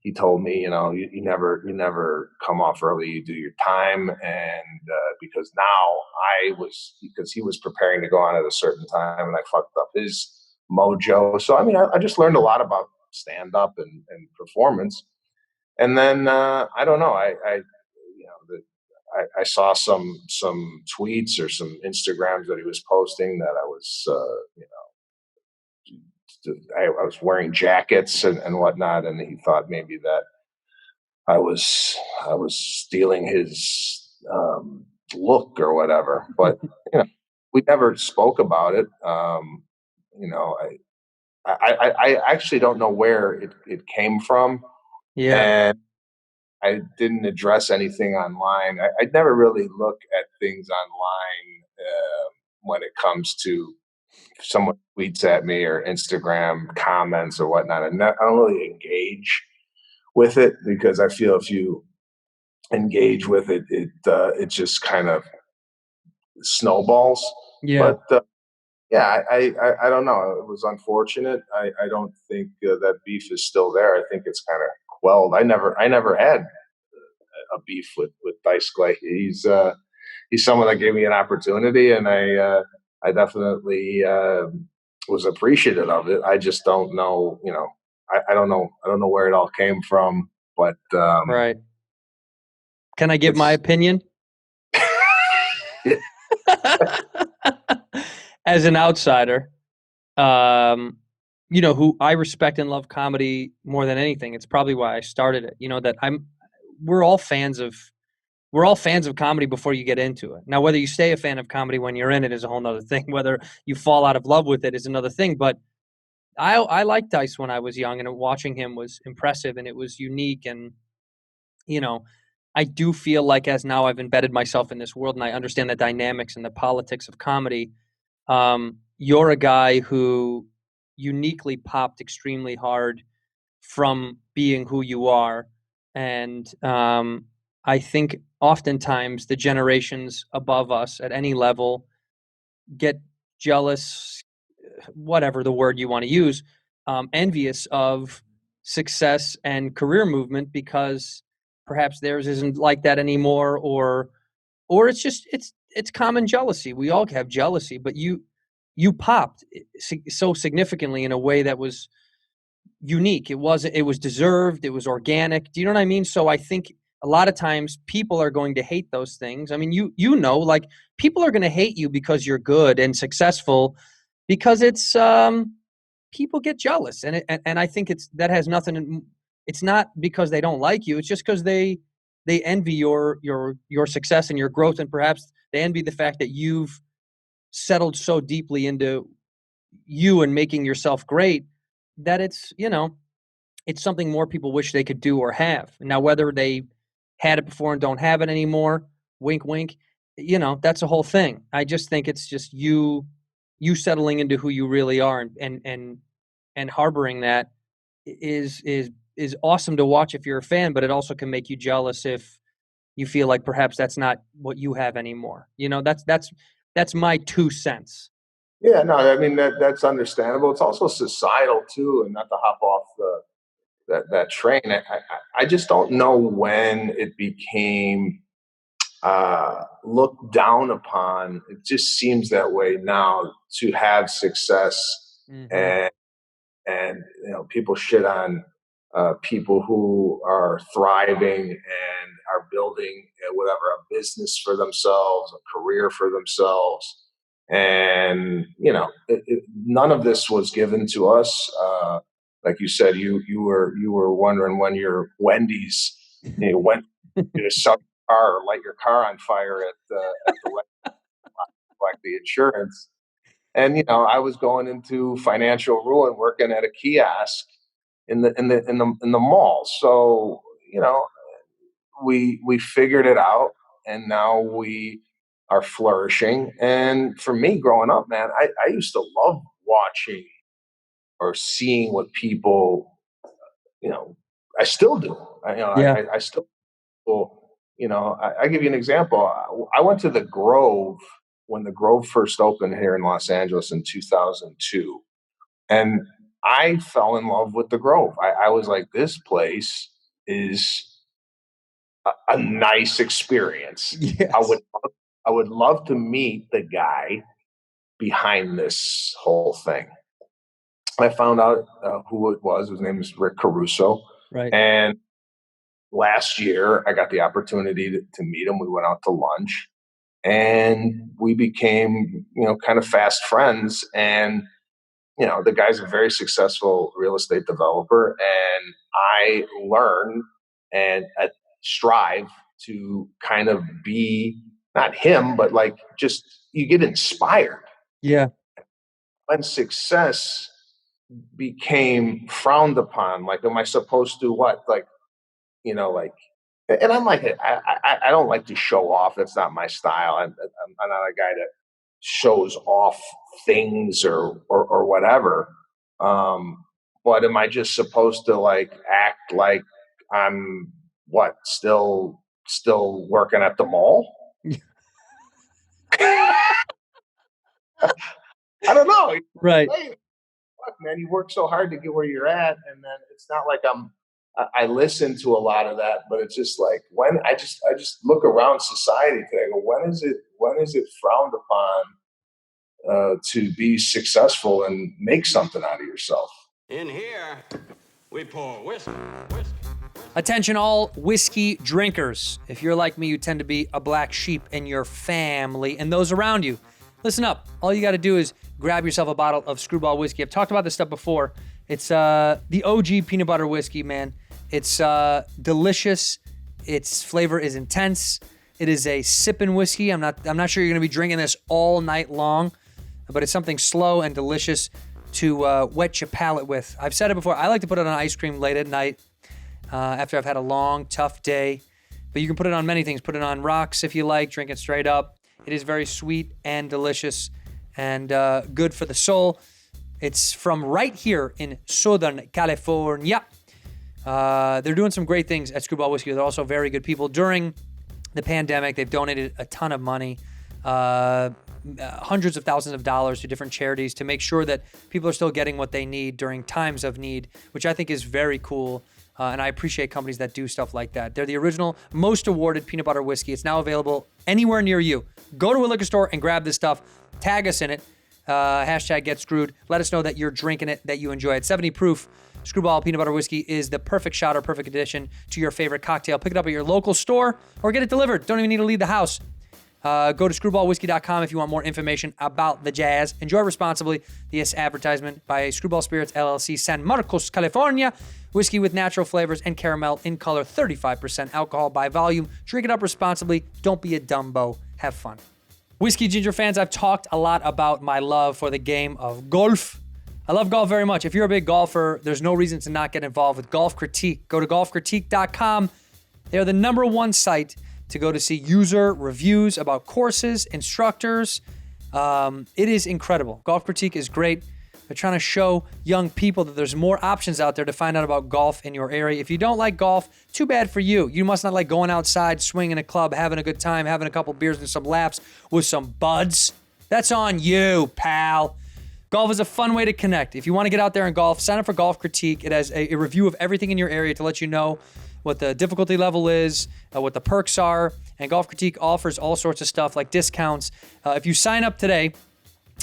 he told me, you never come off early. You do your time, and because because he was preparing to go on at a certain time, and I fucked up his mojo. So I mean, I just learned a lot about stand up and performance, and then I don't know, I saw some tweets or some Instagrams that he was posting that I was I was wearing jackets and whatnot, and he thought maybe that I was stealing his look or whatever. But we never spoke about it. You know, I actually don't know where it came from, Yeah. and I didn't address anything online. I never really look at things online when it comes to someone tweets at me or Instagram comments or whatnot. And I don't really engage with it because I feel if you engage with it, it just kind of snowballs. Yeah. But yeah, I don't know. It was unfortunate. I don't think that beef is still there. I think it's kind of quelled. I never had a beef with Dice Clay. He's someone that gave me an opportunity, and I definitely was appreciative of it. I just don't know, I don't know. I don't know where it all came from, but Right. Can I give my it's opinion? it, As an outsider, who I respect and love comedy more than anything. It's probably why I started it. That we're all fans of comedy before you get into it. Now, whether you stay a fan of comedy when you're in it is a whole nother thing. Whether you fall out of love with it is another thing. But I liked Dice when I was young, and watching him was impressive, and it was unique. And I do feel like, as now I've embedded myself in this world and I understand the dynamics and the politics of comedy, you're a guy who uniquely popped extremely hard from being who you are. And I think oftentimes the generations above us at any level get jealous, whatever the word you want to use, envious of success and career movement because perhaps theirs isn't like that anymore, or it's just it's common jealousy. We all have jealousy, but you popped so significantly in a way that was unique. It was deserved. It was organic. Do you know what I mean? So I think a lot of times people are going to hate those things. I mean, you know, like people are going to hate you because you're good and successful, because it's people get jealous, and I think that has nothing. It's not because they don't like you. It's just because they envy your success and your growth, and perhaps they envy the fact that you've settled so deeply into you and making yourself great that it's, you know, it's something more people wish they could do or have. Now, whether they had it before and don't have it anymore, wink, wink, you know, that's a whole thing. I just think it's just you settling into who you really are, and harboring that is awesome to watch if you're a fan, but it also can make you jealous if you feel like perhaps that's not what you have anymore. You know, that's my 2 cents. Yeah, no, I mean that's understandable. It's also societal too, and not to hop off that train. I just don't know when it became looked down upon. It just seems that way now, to have success. Mm-hmm. And you know, people shit on people who are thriving and are building whatever, a business for themselves, a career for themselves. And you know, none of this was given to us. Like you said, you were wondering when your Wendy's, you know, went to sell your car or light your car on fire at the like the insurance. And you know, I was going into financial ruin working at a kiosk in the mall. So you know, we figured it out, and now we are flourishing. And for me, growing up, man, I used to love watching or seeing what people, you know, I still do. Yeah. I still, you know, I give you an example. I went to the Grove when the Grove first opened here in Los Angeles in 2002. And I fell in love with the Grove. I was like, this place is a nice experience. Yes. I would love to meet the guy behind this whole thing. I found out who it was. His name is Rick Caruso. Right. And last year, I got the opportunity to meet him. We went out to lunch, and we became, you know, kind of fast friends. And you know, the guy's a very successful real estate developer, and I learn and strive to kind of be not him, but like just you get inspired. Yeah. When success became frowned upon, like, am I supposed to what? Like, you know, like, and I'm like, I don't like to show off. That's not my style. I'm not a guy that shows off things or whatever. But am I just supposed to like act like I'm what still working at the mall? I don't know. Right. Hey, fuck, man, you work so hard to get where you're at, and then it's not like I listen to a lot of that, but it's just like when I just look around society today. I go, when is it frowned upon to be successful and make something out of yourself? In here, we pour whiskey. Attention all whiskey drinkers. If you're like me, you tend to be a black sheep in your family and those around you. Listen up. All you got to do is grab yourself a bottle of Screwball whiskey. I've talked about this stuff before. It's the OG peanut butter whiskey, man. It's delicious. Its flavor is intense. It is a sipping whiskey. I'm not sure you're going to be drinking this all night long, but it's something slow and delicious to wet your palate with. I've said it before. I like to put it on ice cream late at night after I've had a long, tough day. But you can put it on many things. Put it on rocks if you like. Drink it straight up. It is very sweet and delicious and good for the soul. It's from right here in Southern California. They're doing some great things at Screwball Whiskey. They're also very good people. During the pandemic, they've donated a ton of money. hundreds of thousands of dollars to different charities to make sure that people are still getting what they need during times of need, which I think is very cool. And I appreciate companies that do stuff like that. They're the original, most awarded peanut butter whiskey. It's now available anywhere near you. Go to a liquor store and grab this stuff. Tag us in it. Hashtag get screwed. Let us know that you're drinking it, that you enjoy it. 70 proof Screwball peanut butter whiskey is the perfect shot or perfect addition to your favorite cocktail. Pick it up at your local store or get it delivered. Don't even need to leave the house. Go to screwballwhiskey.com if you want more information about the jazz. Enjoy responsibly. This advertisement by Screwball Spirits LLC, San Marcos, California. Whiskey with natural flavors and caramel in color, 35% alcohol by volume. Drink it up responsibly. Don't be a Dumbo. Have fun. Whiskey Ginger fans, I've talked a lot about my love for the game of golf. I love golf very much. If you're a big golfer, there's no reason to not get involved with Golf Critique. Go to golfcritique.com. They're the #1 site to go to see user reviews about courses, instructors. It is incredible. Golf Critique is great. They're trying to show young people that there's more options out there to find out about golf in your area. If you don't like golf, too bad for you. You must not like going outside, swinging a club, having a good time, having a couple beers and some laughs with some buds. That's on you, pal. Golf is a fun way to connect. If you want to get out there and golf, sign up for Golf Critique. It has a review of everything in your area to let you know what the difficulty level is, what the perks are, and Golf Critique offers all sorts of stuff like discounts. If you sign up today,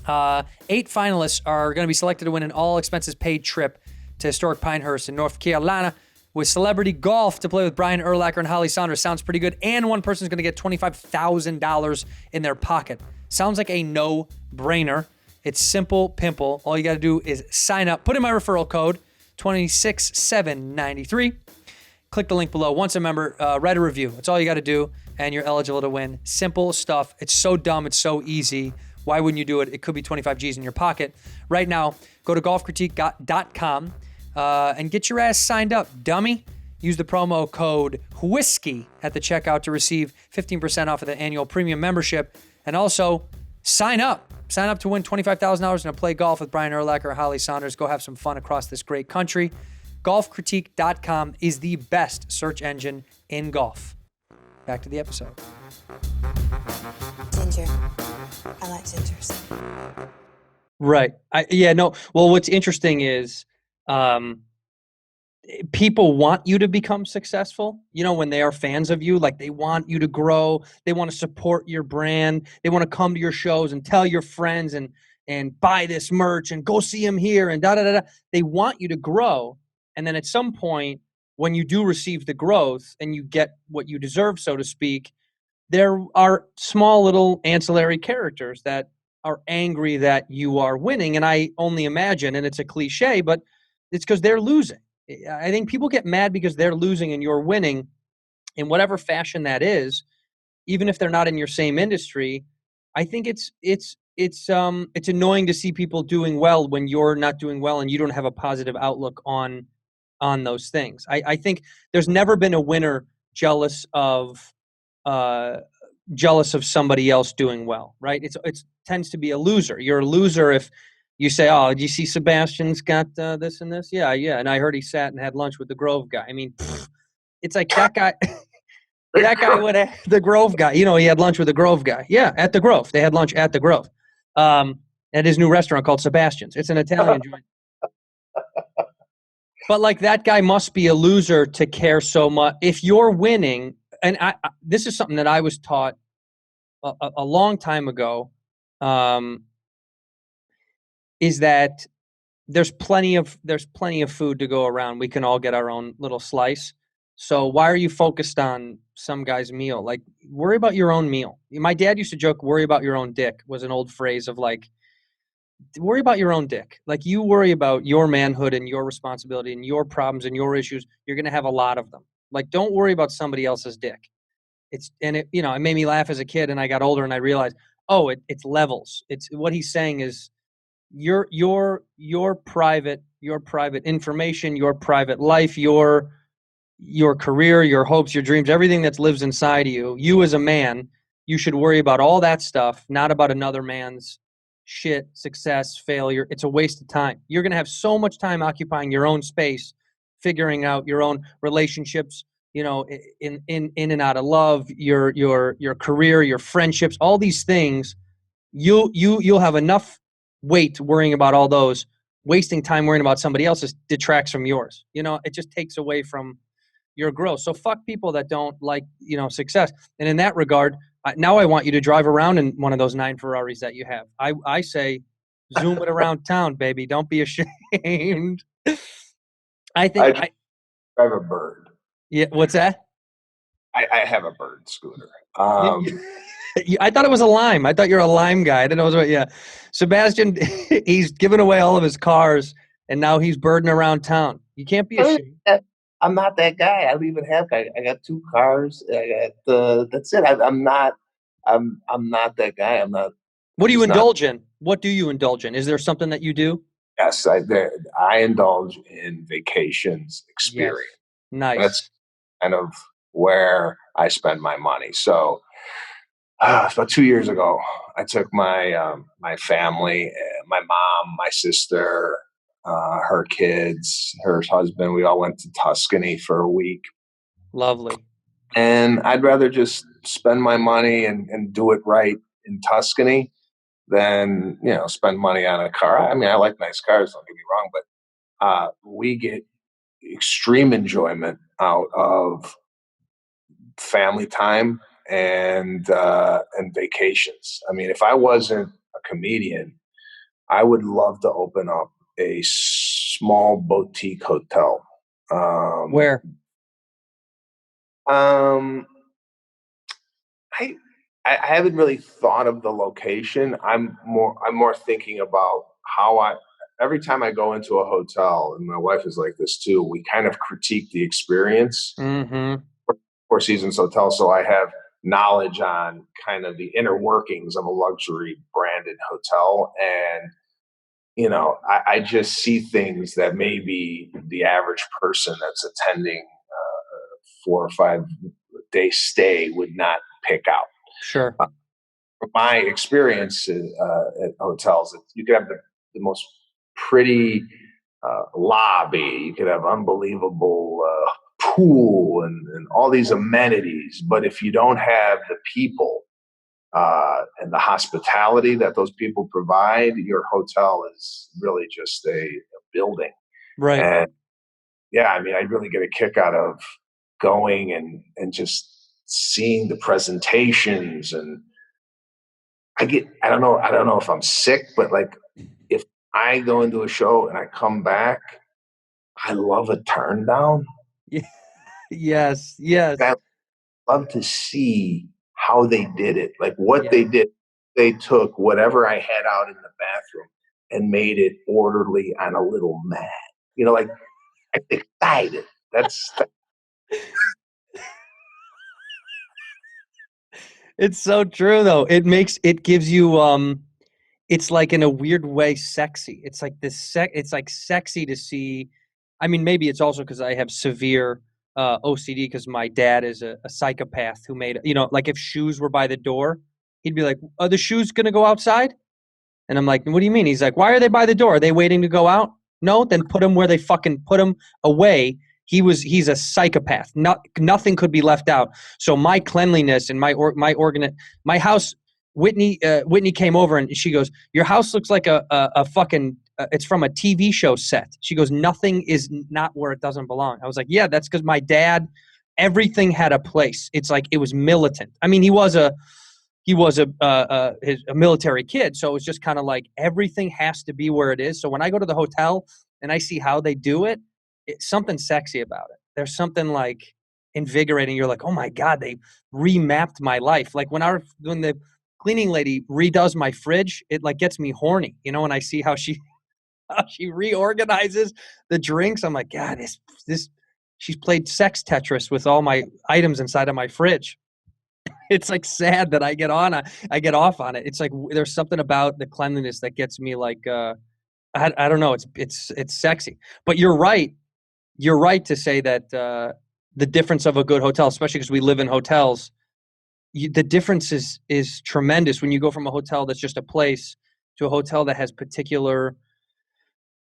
8 finalists are going to be selected to win an all-expenses-paid trip to historic Pinehurst in North Carolina with celebrity golf to play with Brian Urlacher and Holly Saunders. Sounds pretty good. And one person's going to get $25,000 in their pocket. Sounds like a no-brainer. It's simple, pimple. All you got to do is sign up. Put in my referral code, 26793. Click the link below. Once a member, write a review. That's all you got to do, and you're eligible to win. Simple stuff. It's so dumb. It's so easy. Why wouldn't you do it? It could be 25 G's in your pocket. Right now, go to golfcritique.com and get your ass signed up, dummy. Use the promo code WHISKEY at the checkout to receive 15% off of the annual premium membership. And also, sign up. Sign up to win $25,000 and play golf with Brian Urlacher or Holly Saunders. Go have some fun across this great country. Golfcritique.com is the best search engine in golf. Back to the episode. Ginger. I like gingers. Right. Well, what's interesting is people want you to become successful. You know, when they are fans of you, like they want you to grow. They want to support your brand. They want to come to your shows and tell your friends and buy this merch and go see them here and da-da-da-da. They want you to grow. And then at some point, when you do receive the growth and you get what you deserve, so to speak, there are small little ancillary characters that are angry that you are winning. And I only imagine, and it's a cliche, but it's because they're losing. I think people get mad because they're losing and you're winning in whatever fashion that is, even if they're not in your same industry. I think it's annoying to see people doing well when you're not doing well and you don't have a positive outlook on those things. I think there's never been a winner jealous of somebody else doing well, right? It tends to be a loser. You're a loser if you say, "Oh, did you see Sebastian's got this and this?" Yeah, and I heard he sat and had lunch with the Grove guy. I mean, it's like that guy. That guy would have the Grove guy. You know, he had lunch with the Grove guy. Yeah, at the Grove. They had lunch at the Grove, at his new restaurant called Sebastian's. It's an Italian joint. But like that guy must be a loser to care so much. If you're winning, and this is something that I was taught a long time ago, is that there's plenty of food to go around. We can all get our own little slice. So why are you focused on some guy's meal? Like, worry about your own meal. My dad used to joke, "Worry about your own dick" was an old phrase of like, worry about your own dick. Like, you worry about your manhood and your responsibility and your problems and your issues. You're going to have a lot of them. Like, don't worry about somebody else's dick. It made me laugh as a kid, and I got older and I realized, it's levels. It's what he's saying is your private information, your private life, your career, your hopes, your dreams, everything that lives inside of you as a man, you should worry about all that stuff, not about another man's shit, success, failure. It's a waste of time. You're going to have so much time occupying your own space, figuring out your own relationships, you know, in and out of love, your career, your friendships, all these things. you'll have enough weight worrying about all those. Wasting time worrying about somebody else's detracts from yours. You know, it just takes away from your growth. So fuck people that don't like, you know, success. And in that regard, now I want you to drive around in one of those 9 Ferraris that you have. I say, zoom it around town, baby. Don't be ashamed. I think I drive a bird. yeah. What's that? I have a bird scooter. I thought it was a Lime. I thought you're a Lime guy. I didn't know what. Yeah, Sebastian, he's given away all of his cars, and now he's birding around town. You can't be ashamed. I'm not that guy. I don't even have. I got 2 cars. I got. That's it. I'm not. I'm not that guy. I'm not. What do you It's not- indulge in? What do you indulge in? Is there something that you do? Yes, I indulge in vacations experience. Nice. That's kind of where I spend my money. So about 2 years ago, I took my my family, my mom, my sister, her kids, her husband. We all went to Tuscany for a week. Lovely. And I'd rather just spend my money and do it right in Tuscany than, you know, spend money on a car. I mean, I like nice cars, don't get me wrong, but we get extreme enjoyment out of family time and vacations. I mean, if I wasn't a comedian, I would love to open up a small boutique hotel. Where? I haven't really thought of the location. I'm more thinking about how every time I go into a hotel, and my wife is like this too, we kind of critique the experience. Mm-hmm. Four Seasons Hotel, so I have knowledge on kind of the inner workings of a luxury branded hotel. And, you know, I just see things that maybe the average person that's attending 4 or 5 day stay would not pick out. Sure. From my experience at hotels, you could have the most pretty lobby. You could have unbelievable pool and all these amenities. But if you don't have the people and the hospitality that those people provide, your hotel is really just a building. Right. And yeah, I mean, I really get a kick out of going and just seeing the presentations. And I don't know if I'm sick, but like if I go into a show and I come back, I love a turn down. Yes. I love to see how they did it, like what they did. They took whatever I had out in the bathroom and made it orderly on a little mat. You know, like I'm excited. That's It's so true though. It gives you it's like in a weird way sexy. It's like it's like sexy to see. I mean, maybe it's also because I have severe OCD because my dad is a psychopath who made, you know, like if shoes were by the door, he'd be like, "Are the shoes going to go outside?" And I'm like, "What do you mean?" He's like, "Why are they by the door? Are they waiting to go out?" No, then put them where they fucking put them away. He's a psychopath. Nothing could be left out. So my cleanliness and my house. Whitney came over and she goes, "Your house looks like a fucking it's from a TV show set." She goes, "Nothing is not where it doesn't belong." I was like, "Yeah, that's because my dad, everything had a place. It's like it was militant. I mean, he was a military kid, so it was just kind of like everything has to be where it is. So when I go to the hotel and I see how they do it, it's something sexy about it. There's something like invigorating. You're like, oh my God, they remapped my life. Like when the cleaning lady redoes my fridge, it like gets me horny, you know, when I see how she reorganizes the drinks. I'm like, God, this she's played sex Tetris with all my items inside of my fridge. It's like sad that I get off on it. It's like there's something about the cleanliness that gets me like I don't know. It's sexy. But you're right. You're right to say that the difference of a good hotel, especially because we live in hotels, the difference is tremendous when you go from a hotel that's just a place to a hotel that has particular,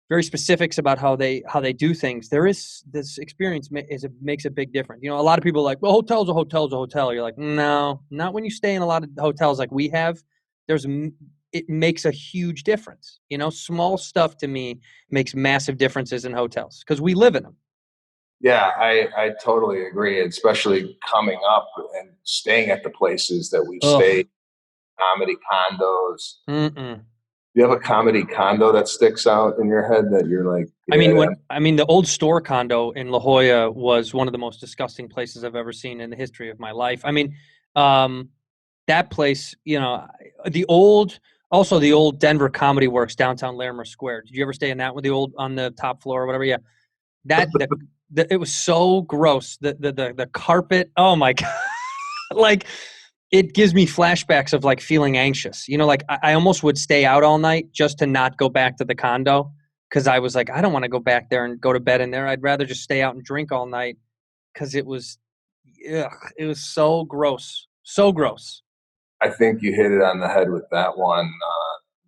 very specifics about how they do things. There is this experience makes a big difference. You know, a lot of people are like, well, hotel's a hotel. You're like, no, not when you stay in a lot of hotels like we have. There's it makes a huge difference. You know, small stuff to me makes massive differences in hotels because we live in them. Yeah, I totally agree, especially coming up and staying at the places that we've Ugh. stayed, comedy condos. Mm-mm. Do you have a comedy condo that sticks out in your head that you're like, yeah, I mean, the old store condo in La Jolla was one of the most disgusting places I've ever seen in the history of my life. I mean, um, that place, you know, also the old Denver Comedy Works downtown Larimer Square. Did you ever stay in that one? The old on the top floor or whatever? Yeah, that it was so gross. The carpet. Oh my god! Like it gives me flashbacks of like feeling anxious. You know, like I almost would stay out all night just to not go back to the condo because I was like, I don't want to go back there and go to bed in there. I'd rather just stay out and drink all night because it was so gross, so gross. I think you hit it on the head with that one.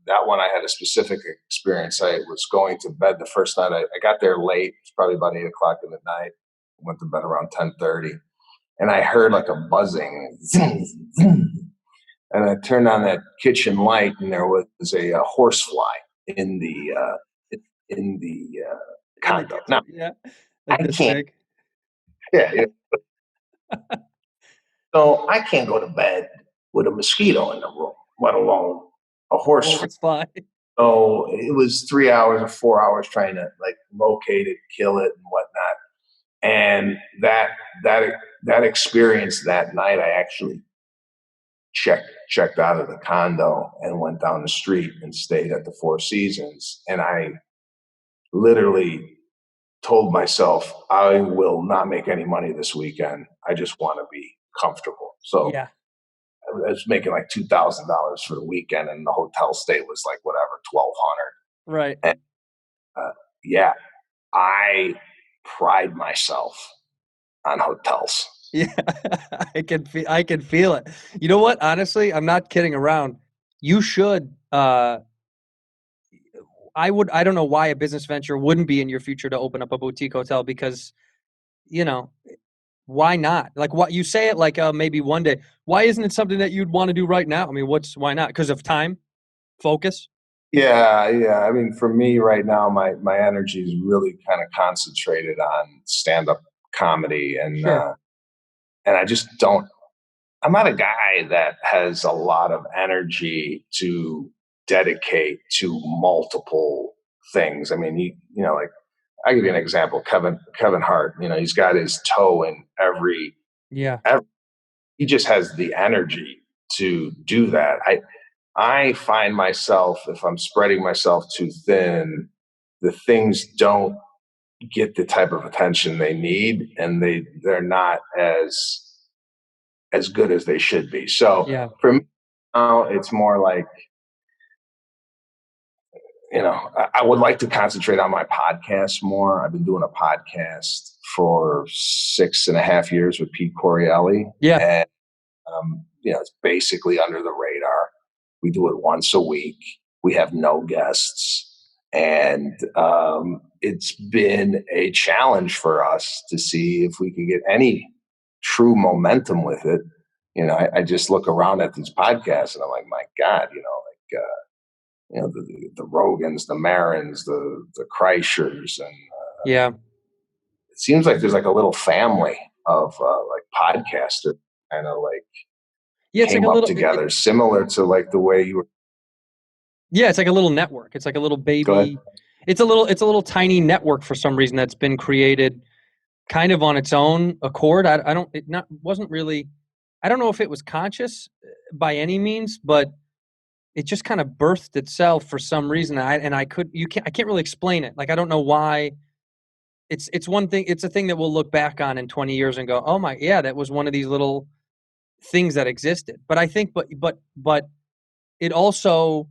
That one, I had a specific experience. I was going to bed the first night. I got there late. It's probably about 8 o'clock in the night. Went to bed around 10:30, and I heard like a buzzing, zing, zing. And I turned on that kitchen light, and there was a horsefly in the condo. Now Yeah, I like this can't. big. Yeah, so I can't go to bed with a mosquito in the room, let alone a horsefly. Fly. So it was 3 hours or 4 hours trying to like locate it, kill it, and whatnot. And that experience that night, I actually checked out of the condo and went down the street and stayed at the Four Seasons. And I literally told myself, I will not make any money this weekend. I just want to be comfortable. So Yeah. I was making like $2,000 for the weekend, and the hotel stay was like whatever, 1,200. Right. And yeah, I pride myself on hotels. Yeah. I can feel it. You know what? Honestly, I'm not kidding around. You should I don't know why a business venture wouldn't be in your future to open up a boutique hotel because, you know, why not? Like what you say it like maybe one day. Why isn't it something that you'd want to do right now? I mean, why not? Because of time, focus. Yeah. I mean, for me right now, my energy is really kind of concentrated on stand up comedy, Sure. and I just don't. I'm not a guy that has a lot of energy to dedicate to multiple things. I mean, you know, like I give you an example, Kevin Hart. You know, he's got his toe in Yeah. he just has the energy to do that. I find myself, if I'm spreading myself too thin, the things don't get the type of attention they need, and they're not as good as they should be. So Yeah. for me now, it's more like, you know, I would like to concentrate on my podcast more. I've been doing a podcast for 6.5 years with Pete Corielli. Yeah. And, you know, it's basically under the radar. We do it once a week. We have no guests. And it's been a challenge for us to see if we can get any true momentum with it. You know, I just look around at these podcasts and I'm like, my God, you know, the Rogans, the Marins, the Kreischers, and Yeah. it seems like there's like a little family of like podcasters kind of like Yeah. It's like came a up little. together, similar to like the way you were. Yeah. It's like a little network. It's like a little Go ahead. baby. It's a little tiny network for some reason that's been created kind of on its own accord. Wasn't really. I don't know if it was conscious by any means, but it just kind of birthed itself for some reason. I can't really explain it. Like, I don't know why. It's one thing. It's a thing that we'll look back on in 20 years and go, oh my, yeah, that was one of these little things that existed. But I think, but it also,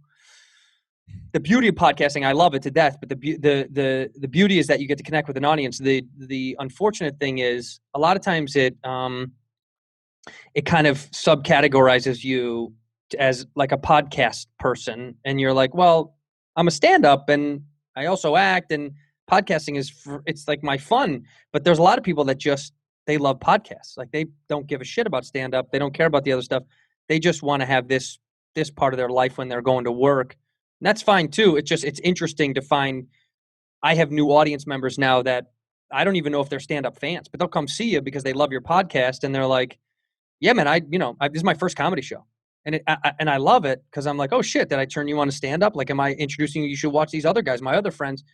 the beauty of podcasting, I love it to death. But the beauty is that you get to connect with an audience. The unfortunate thing is a lot of times it kind of subcategorizes you as like a podcast person, and you're like, well, I'm a stand-up and I also act, and podcasting it's like my fun. But there's a lot of people that they love podcasts. Like they don't give a shit about stand-up. They don't care about the other stuff. They just want to have this this part of their life when they're going to work. And that's fine too. It's interesting to find. I have new audience members now that I don't even know if they're stand-up fans, but they'll come see you because they love your podcast and they're like, "Yeah, man, this is my first comedy show." And I love it because I'm like, "Oh shit, did I turn you on to stand-up? Like, am I introducing you? You should watch these other guys, my other friends."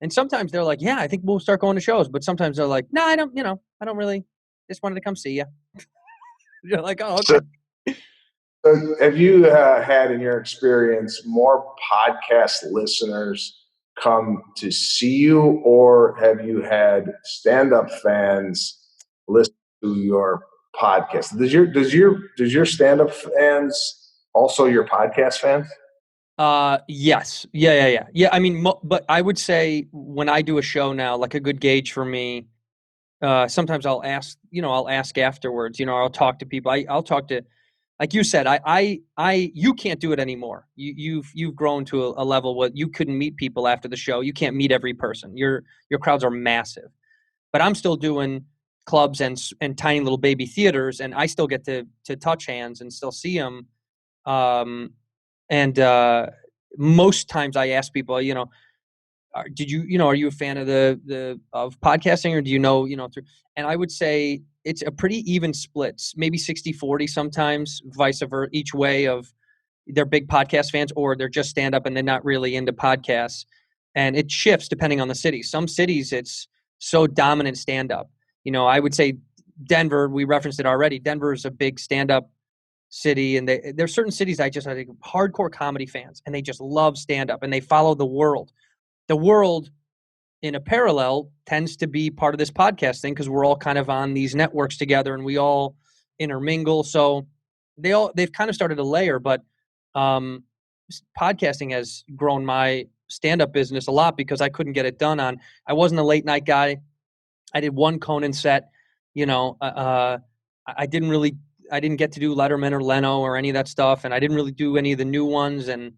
And sometimes they're like, "Yeah, I think we'll start going to shows." But sometimes they're like, "No, I don't. I don't really. Just wanted to come see you." You're like, "Oh, So, okay." so have you had in your experience more podcast listeners come to see you, or have you had stand-up fans listen to your podcast? Does your stand-up fans also your podcast fans? Yes. Yeah. Yeah. I mean, but I would say when I do a show now, like a good gauge for me, sometimes I'll ask afterwards, I'll talk to people. I'll talk to, like you said, you can't do it anymore. You've grown to a level where you couldn't meet people after the show. You can't meet every person. Your crowds are massive, but I'm still doing clubs and tiny little baby theaters, and I still get to touch hands and still see them. Um, and most times I ask people, are you a fan of of podcasting, or do through? And I would say it's a pretty even split, maybe 60-40 sometimes, vice versa, each way of they're big podcast fans or they're just stand up and they're not really into podcasts. And it shifts depending on the city. Some cities it's so dominant stand up. I would say Denver, we referenced it already. Denver is a big stand up city, and there's certain cities I think hardcore comedy fans, and they just love stand up and they follow the world. The world in a parallel tends to be part of this podcast thing because we're all kind of on these networks together and we all intermingle. So they've kind of started a layer, but um, podcasting has grown my stand-up business a lot because I couldn't get it done I wasn't a late night guy. I did one Conan set, I didn't get to do Letterman or Leno or any of that stuff. And I didn't really do any of the new ones. And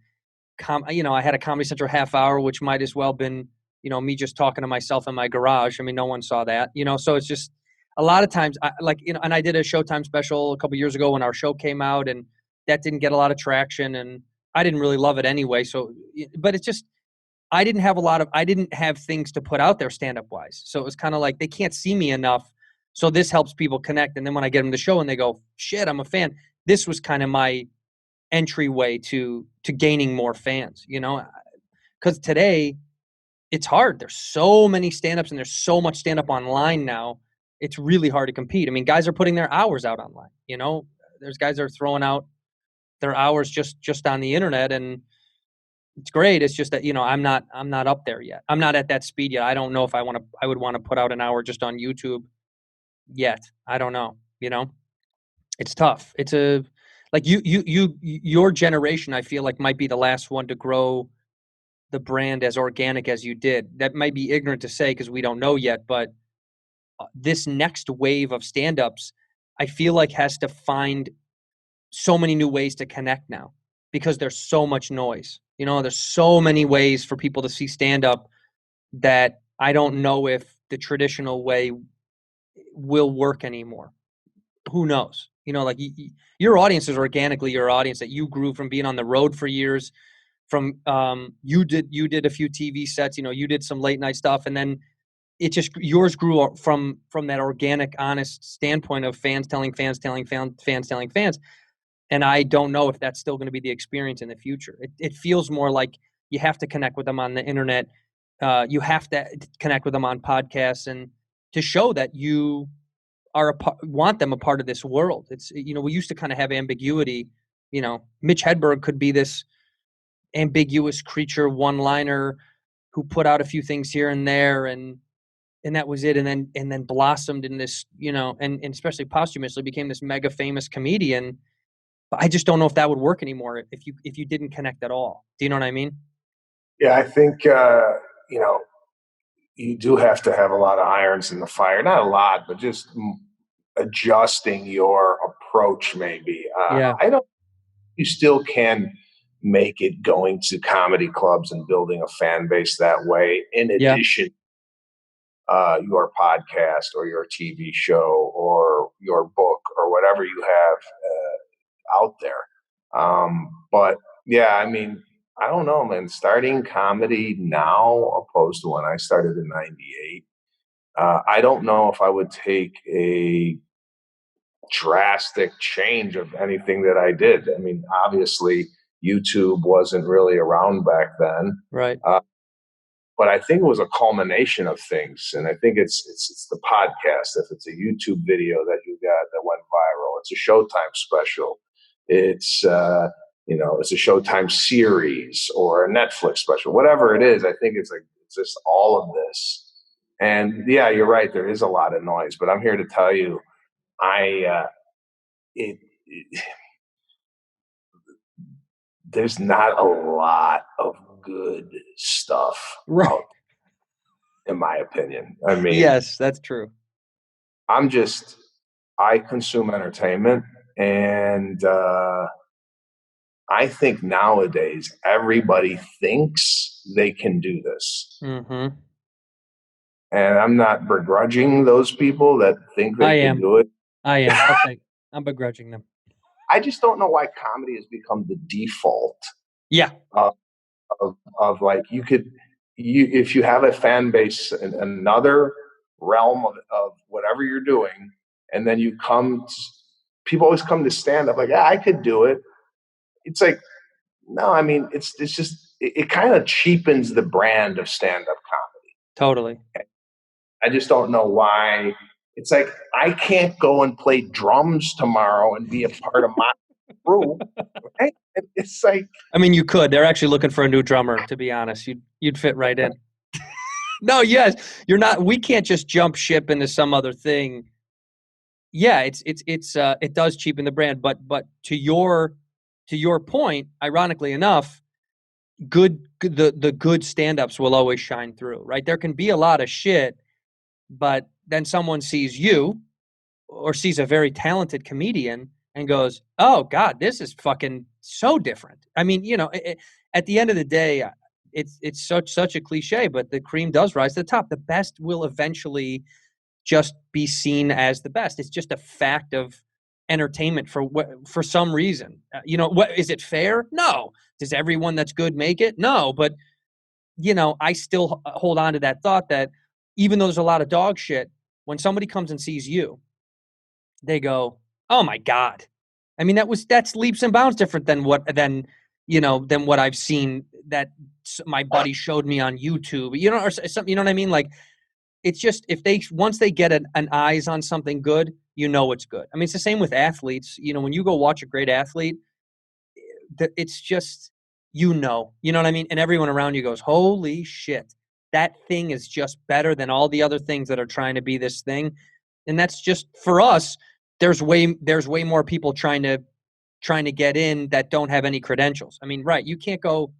I had a Comedy Central half hour, which might as well been, me just talking to myself in my garage. I mean, no one saw that, so it's just a lot of times and I did a Showtime special a couple years ago when our show came out, and that didn't get a lot of traction, and I didn't really love it anyway. So, but it's just, I didn't have things to put out there stand-up wise. So it was kind of like, they can't see me enough. So this helps people connect. And then when I get them the show and they go, shit, I'm a fan. This was kind of my entryway to gaining more fans, because today it's hard. There's so many stand-ups and there's so much stand-up online now. It's really hard to compete. I mean, guys are putting their hours out online, there's guys that are throwing out their hours just on the internet, and it's great. It's just that, I'm not up there yet. I'm not at that speed yet. I don't know if I would want to put out an hour just on YouTube yet. I don't know, it's tough. It's like your generation, I feel like might be the last one to grow the brand as organic as you did. That might be ignorant to say because we don't know yet, but this next wave of stand-ups, I feel like has to find so many new ways to connect now because there's so much noise. There's so many ways for people to see stand-up that I don't know if the traditional way will work anymore. Who knows? Like your audience is organically your audience that you grew from being on the road for years. From you did a few TV sets, you did some late night stuff, and then yours grew from that organic, honest standpoint of fans telling fans telling fans telling fans. And I don't know if that's still going to be the experience in the future. It feels more like you have to connect with them on the internet. You have to connect with them on podcasts, and to show that you want them a part of this world. It's, we used to kind of have ambiguity. Mitch Hedberg could be this ambiguous creature, one-liner who put out a few things here and there, and that was it. And then blossomed in this, and especially posthumously became this mega famous comedian. But I just don't know if that would work anymore if you didn't connect at all. Do you know what I mean? Yeah, I think you do have to have a lot of irons in the fire. Not a lot, but just adjusting your approach, maybe. Yeah. I don't. You still can make it going to comedy clubs and building a fan base that way. In Yeah. addition, your podcast or your TV show or your book or whatever you have out there. But yeah, I mean, I don't know, man. Starting comedy now opposed to when I started in '98, I don't know if I would take a drastic change of anything that I did. I mean, obviously, YouTube wasn't really around back then. Right. But I think it was a culmination of things, and I think it's the podcast. If it's a YouTube video that you got that went viral, it's a Showtime special, it's it's a Showtime series or a Netflix special, whatever it is. I think it's just all of this, and yeah, you're right. There is a lot of noise, but I'm here to tell you, I it there's not a lot of good stuff Right. out, in my opinion. I mean, Yes, that's true. I consume entertainment, and I think nowadays everybody thinks they can do this. Mm-hmm. And I'm not begrudging those people that think I they can am. do it. I am. I'm begrudging them. I just don't know why comedy has become the default Yeah. of like if you have a fan base in another realm of whatever you're doing, and then people always come to stand up like, yeah, I could do it. It's like, no, I mean, it's just it kind of cheapens the brand of stand up comedy. Totally. I just don't know why. It's like I can't go and play drums tomorrow and be a part of my crew. Right? It's like, I mean, you could. They're actually looking for a new drummer, to be honest. You'd fit right in. No, yes. You're not. We can't just jump ship into some other thing. Yeah, it does cheapen the brand, but to your point, ironically enough, the good stand-ups will always shine through, right? There can be a lot of shit, but then someone sees you or sees a very talented comedian and goes, "Oh God, this is fucking so different." I mean, at the end of the day, it's such a cliche, but the cream does rise to the top. The best will eventually just be seen as the best. It's just a fact of entertainment for some reason. What is it fair? No. Does everyone that's good make it? No. But I still hold on to that thought that even though there's a lot of dog shit, when somebody comes and sees you, they go, "Oh my God." I mean, that's leaps and bounds different than what I've seen that my buddy showed me on YouTube, or something, you know what I mean? Like, it's just, once they get an eyes on something good, it's good. I mean, it's the same with athletes. When you go watch a great athlete, it's just, you know what I mean? And everyone around you goes, "Holy shit, that thing is just better than all the other things that are trying to be this thing." And that's just, for us, there's way more people trying to get in that don't have any credentials. I mean, right, you can't go,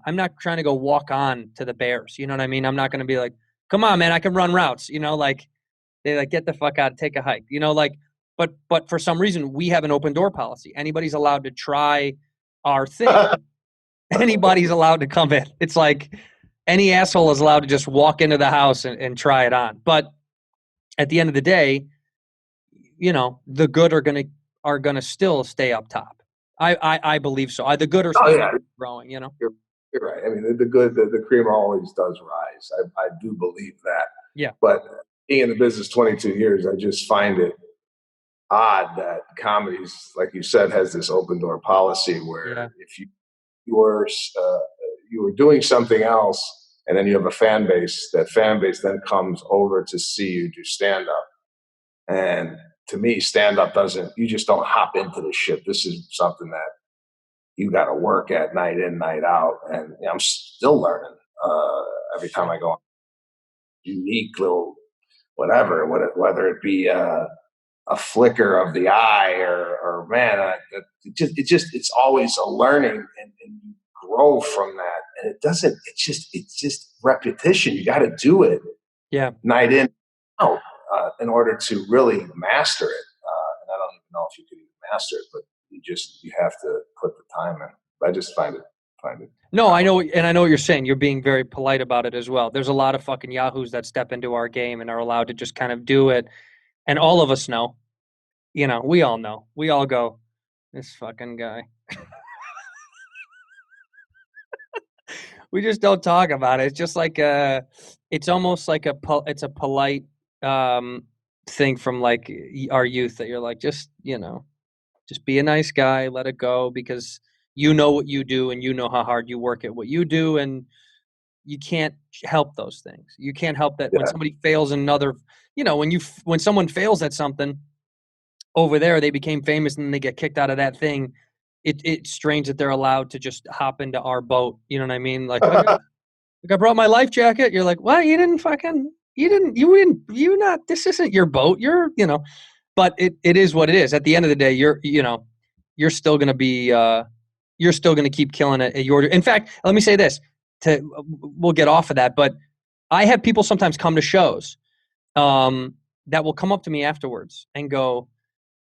I'm not trying to go walk on to the Bears. You know what I mean? I'm not going to be like, "Come on, man, I can run routes." Like, they like, "Get the fuck out, take a hike." But for some reason we have an open door policy. Anybody's allowed to try our thing. Anybody's allowed to come in. It's like any asshole is allowed to just walk into the house and try it on. But at the end of the day, the good are gonna still stay up top. I believe so. The good are still growing. You're right. I mean, the cream always does rise. I do believe that. Yeah. But being in the business 22 years, I just find it odd that comedies, like you said, has this open door policy where if you were doing something else and then you have a fan base, that fan base then comes over to see you do stand up. And to me, stand up you just don't hop into the shit. This is something that you got to work at night in, night out. And I'm still learning every time I go on unique little whatever, whether it be a flicker of the eye or man, it's always a learning, and you grow from that. And it's just repetition. You got to do it. Yeah. Night in, out, in order to really master it. And I don't even know if you could even master it, but you have to put the time in. I just find it. No, I know, and I know what you're saying. You're being very polite about it as well. There's a lot of fucking yahoos that step into our game and are allowed to just kind of do it. And all of us know, we all know. We all go, "This fucking guy." We just don't talk about it. It's just like it's almost like it's a polite thing from like our youth that you're like, just, just be a nice guy, let it go, because you know what you do and you know how hard you work at what you do, and you can't help those things. You can't help that when Yeah. somebody fails in another, when someone fails at something over there, they became famous and then they get kicked out of that thing. It's strange that they're allowed to just hop into our boat. You know what I mean? Like, I brought my life jacket. You're like, well, this isn't your boat. But it is what it is. At the end of the day, you're still going to be, you're still going to keep killing it at your, in fact, let me say this we'll get off of that, but I have people sometimes come to shows, that will come up to me afterwards and go,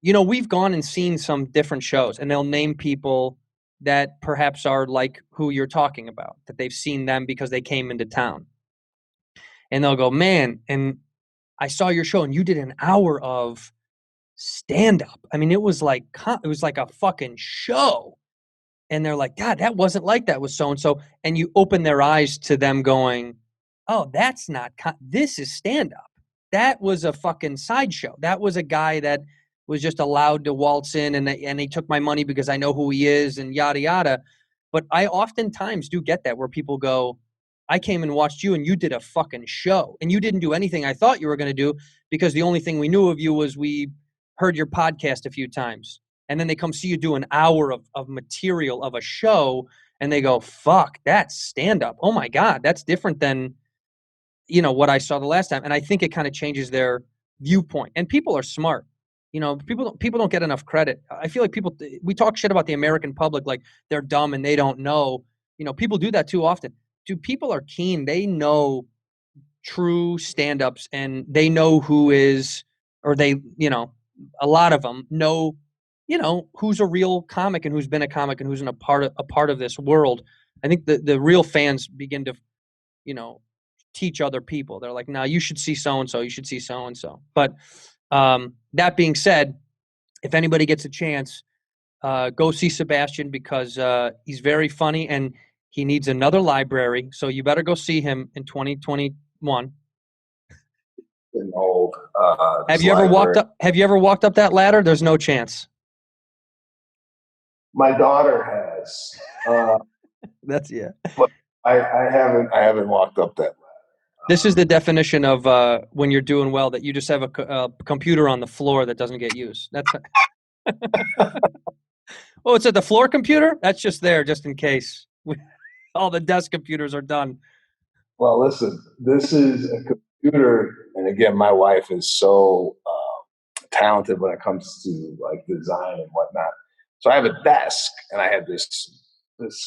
we've gone and seen some different shows, and they'll name people that perhaps are like who you're talking about, that they've seen them because they came into town. And they'll go, man, and I saw your show and you did an hour of stand up. I mean, it was like a fucking show. And they're like, God, that wasn't like that with so-and-so. And you open their eyes to them going, oh, this is stand up. That was a fucking sideshow. That was a guy that was just allowed to waltz in and he took my money because I know who he is and yada, yada. But I oftentimes do get that where people go, I came and watched you and you did a fucking show and you didn't do anything I thought you were going to do because the only thing we knew of you was we heard your podcast a few times. And then they come see you do an hour of material of a show and they go, fuck, that's stand up. Oh my God, that's different than, what I saw the last time. And I think it kind of changes their viewpoint. And people are smart. People don't get enough credit. I feel like we talk shit about the American public like they're dumb and they don't know. People do that too often. Dude, people are keen. They know true stand-ups and they know who is, or they, a lot of them know, who's a real comic and who's been a comic and who's a part of this world. I think the real fans begin to, teach other people. They're like, no, you should see so-and-so, you should see so-and-so. But that being said, if anybody gets a chance, go see Sebastian because he's very funny and he needs another library. So you better go see him in 2021. An old, Have you ever walked up that ladder? There's no chance. My daughter has. That's yeah. But I haven't walked up that ladder. This is the definition of when you're doing well, that you just have a computer on the floor that doesn't get used. That's oh, it's at the floor computer? That's just there, just in case. All the desk computers are done. Well, listen, this is a computer, and again, my wife is so talented when it comes to like design and whatnot. So I have a desk, and I have this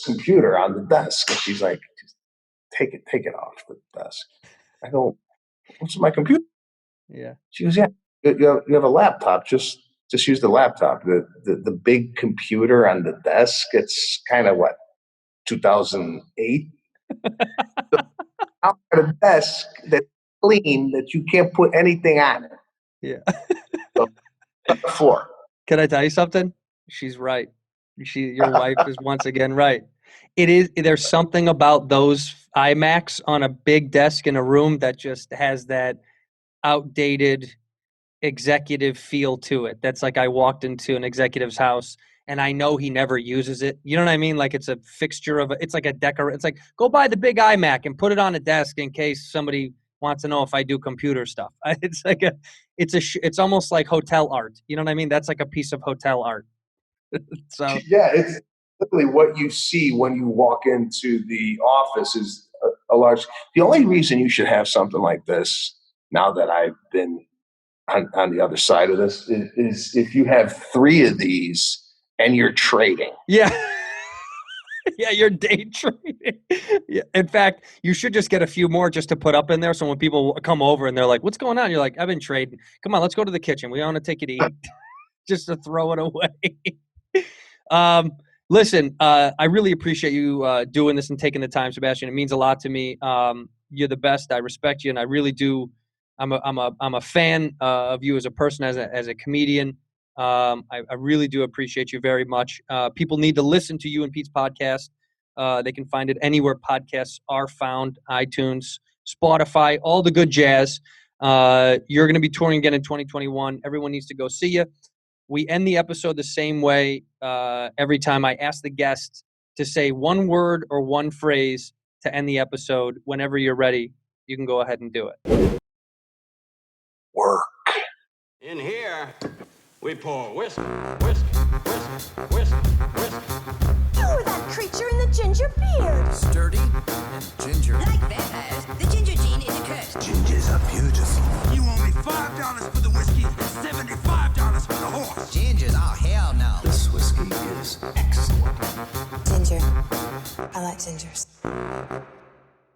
computer on the desk, and she's like, just take it off the desk. I go, what's my computer? Yeah. She goes, yeah, you have a laptop. Just use the laptop. The big computer on the desk. It's kind of 2008. Out at a desk that's clean that you can't put anything on it. Yeah. So, on the floor. Can I tell you something? She's right. Your wife is once again right. There's something about those iMacs on a big desk in a room that just has that outdated executive feel to it. That's like I walked into an executive's house and I know he never uses it. You know what I mean? Like it's a fixture it's like a it's like, go buy the big iMac and put it on a desk in case somebody wants to know if I do computer stuff. It's like it's almost like hotel art. You know what I mean? That's like a piece of hotel art. So yeah, it's literally what you see when you walk into the office is a large. The only reason you should have something like this, now that I've been on the other side of this, is if you have 3 of these and you're trading. Yeah. Yeah, you're day trading. Yeah. In fact, you should just get a few more just to put up in there. So when people come over and they're like, what's going on? You're like, I've been trading. Come on, let's go to the kitchen. We want to take it to eat. Just to throw it away. Listen, I really appreciate you doing this and taking the time, Sebastian. It means a lot to me. You're the best. I respect you, and I really do. I'm a fan of you as a person, as a comedian. I really do appreciate you very much. People need to listen to you and Pete's podcast. They can find it anywhere podcasts are found, iTunes, Spotify, all the good jazz. You're going to be touring again in 2021. Everyone needs to go see you. We end the episode the same way every time. I ask the guest to say one word or one phrase to end the episode. Whenever you're ready, you can go ahead and do it. Work. In here, we pour whiskey, whiskey, whiskey, whiskey, whiskey. You were that creature in the ginger beard. Sturdy and ginger. Like vampires, the ginger gene is a curse. Gingers are beautiful. You owe me $5 for the whiskey and $75 for the horse. Gingers, oh hell no. This whiskey is excellent. Ginger. I like gingers.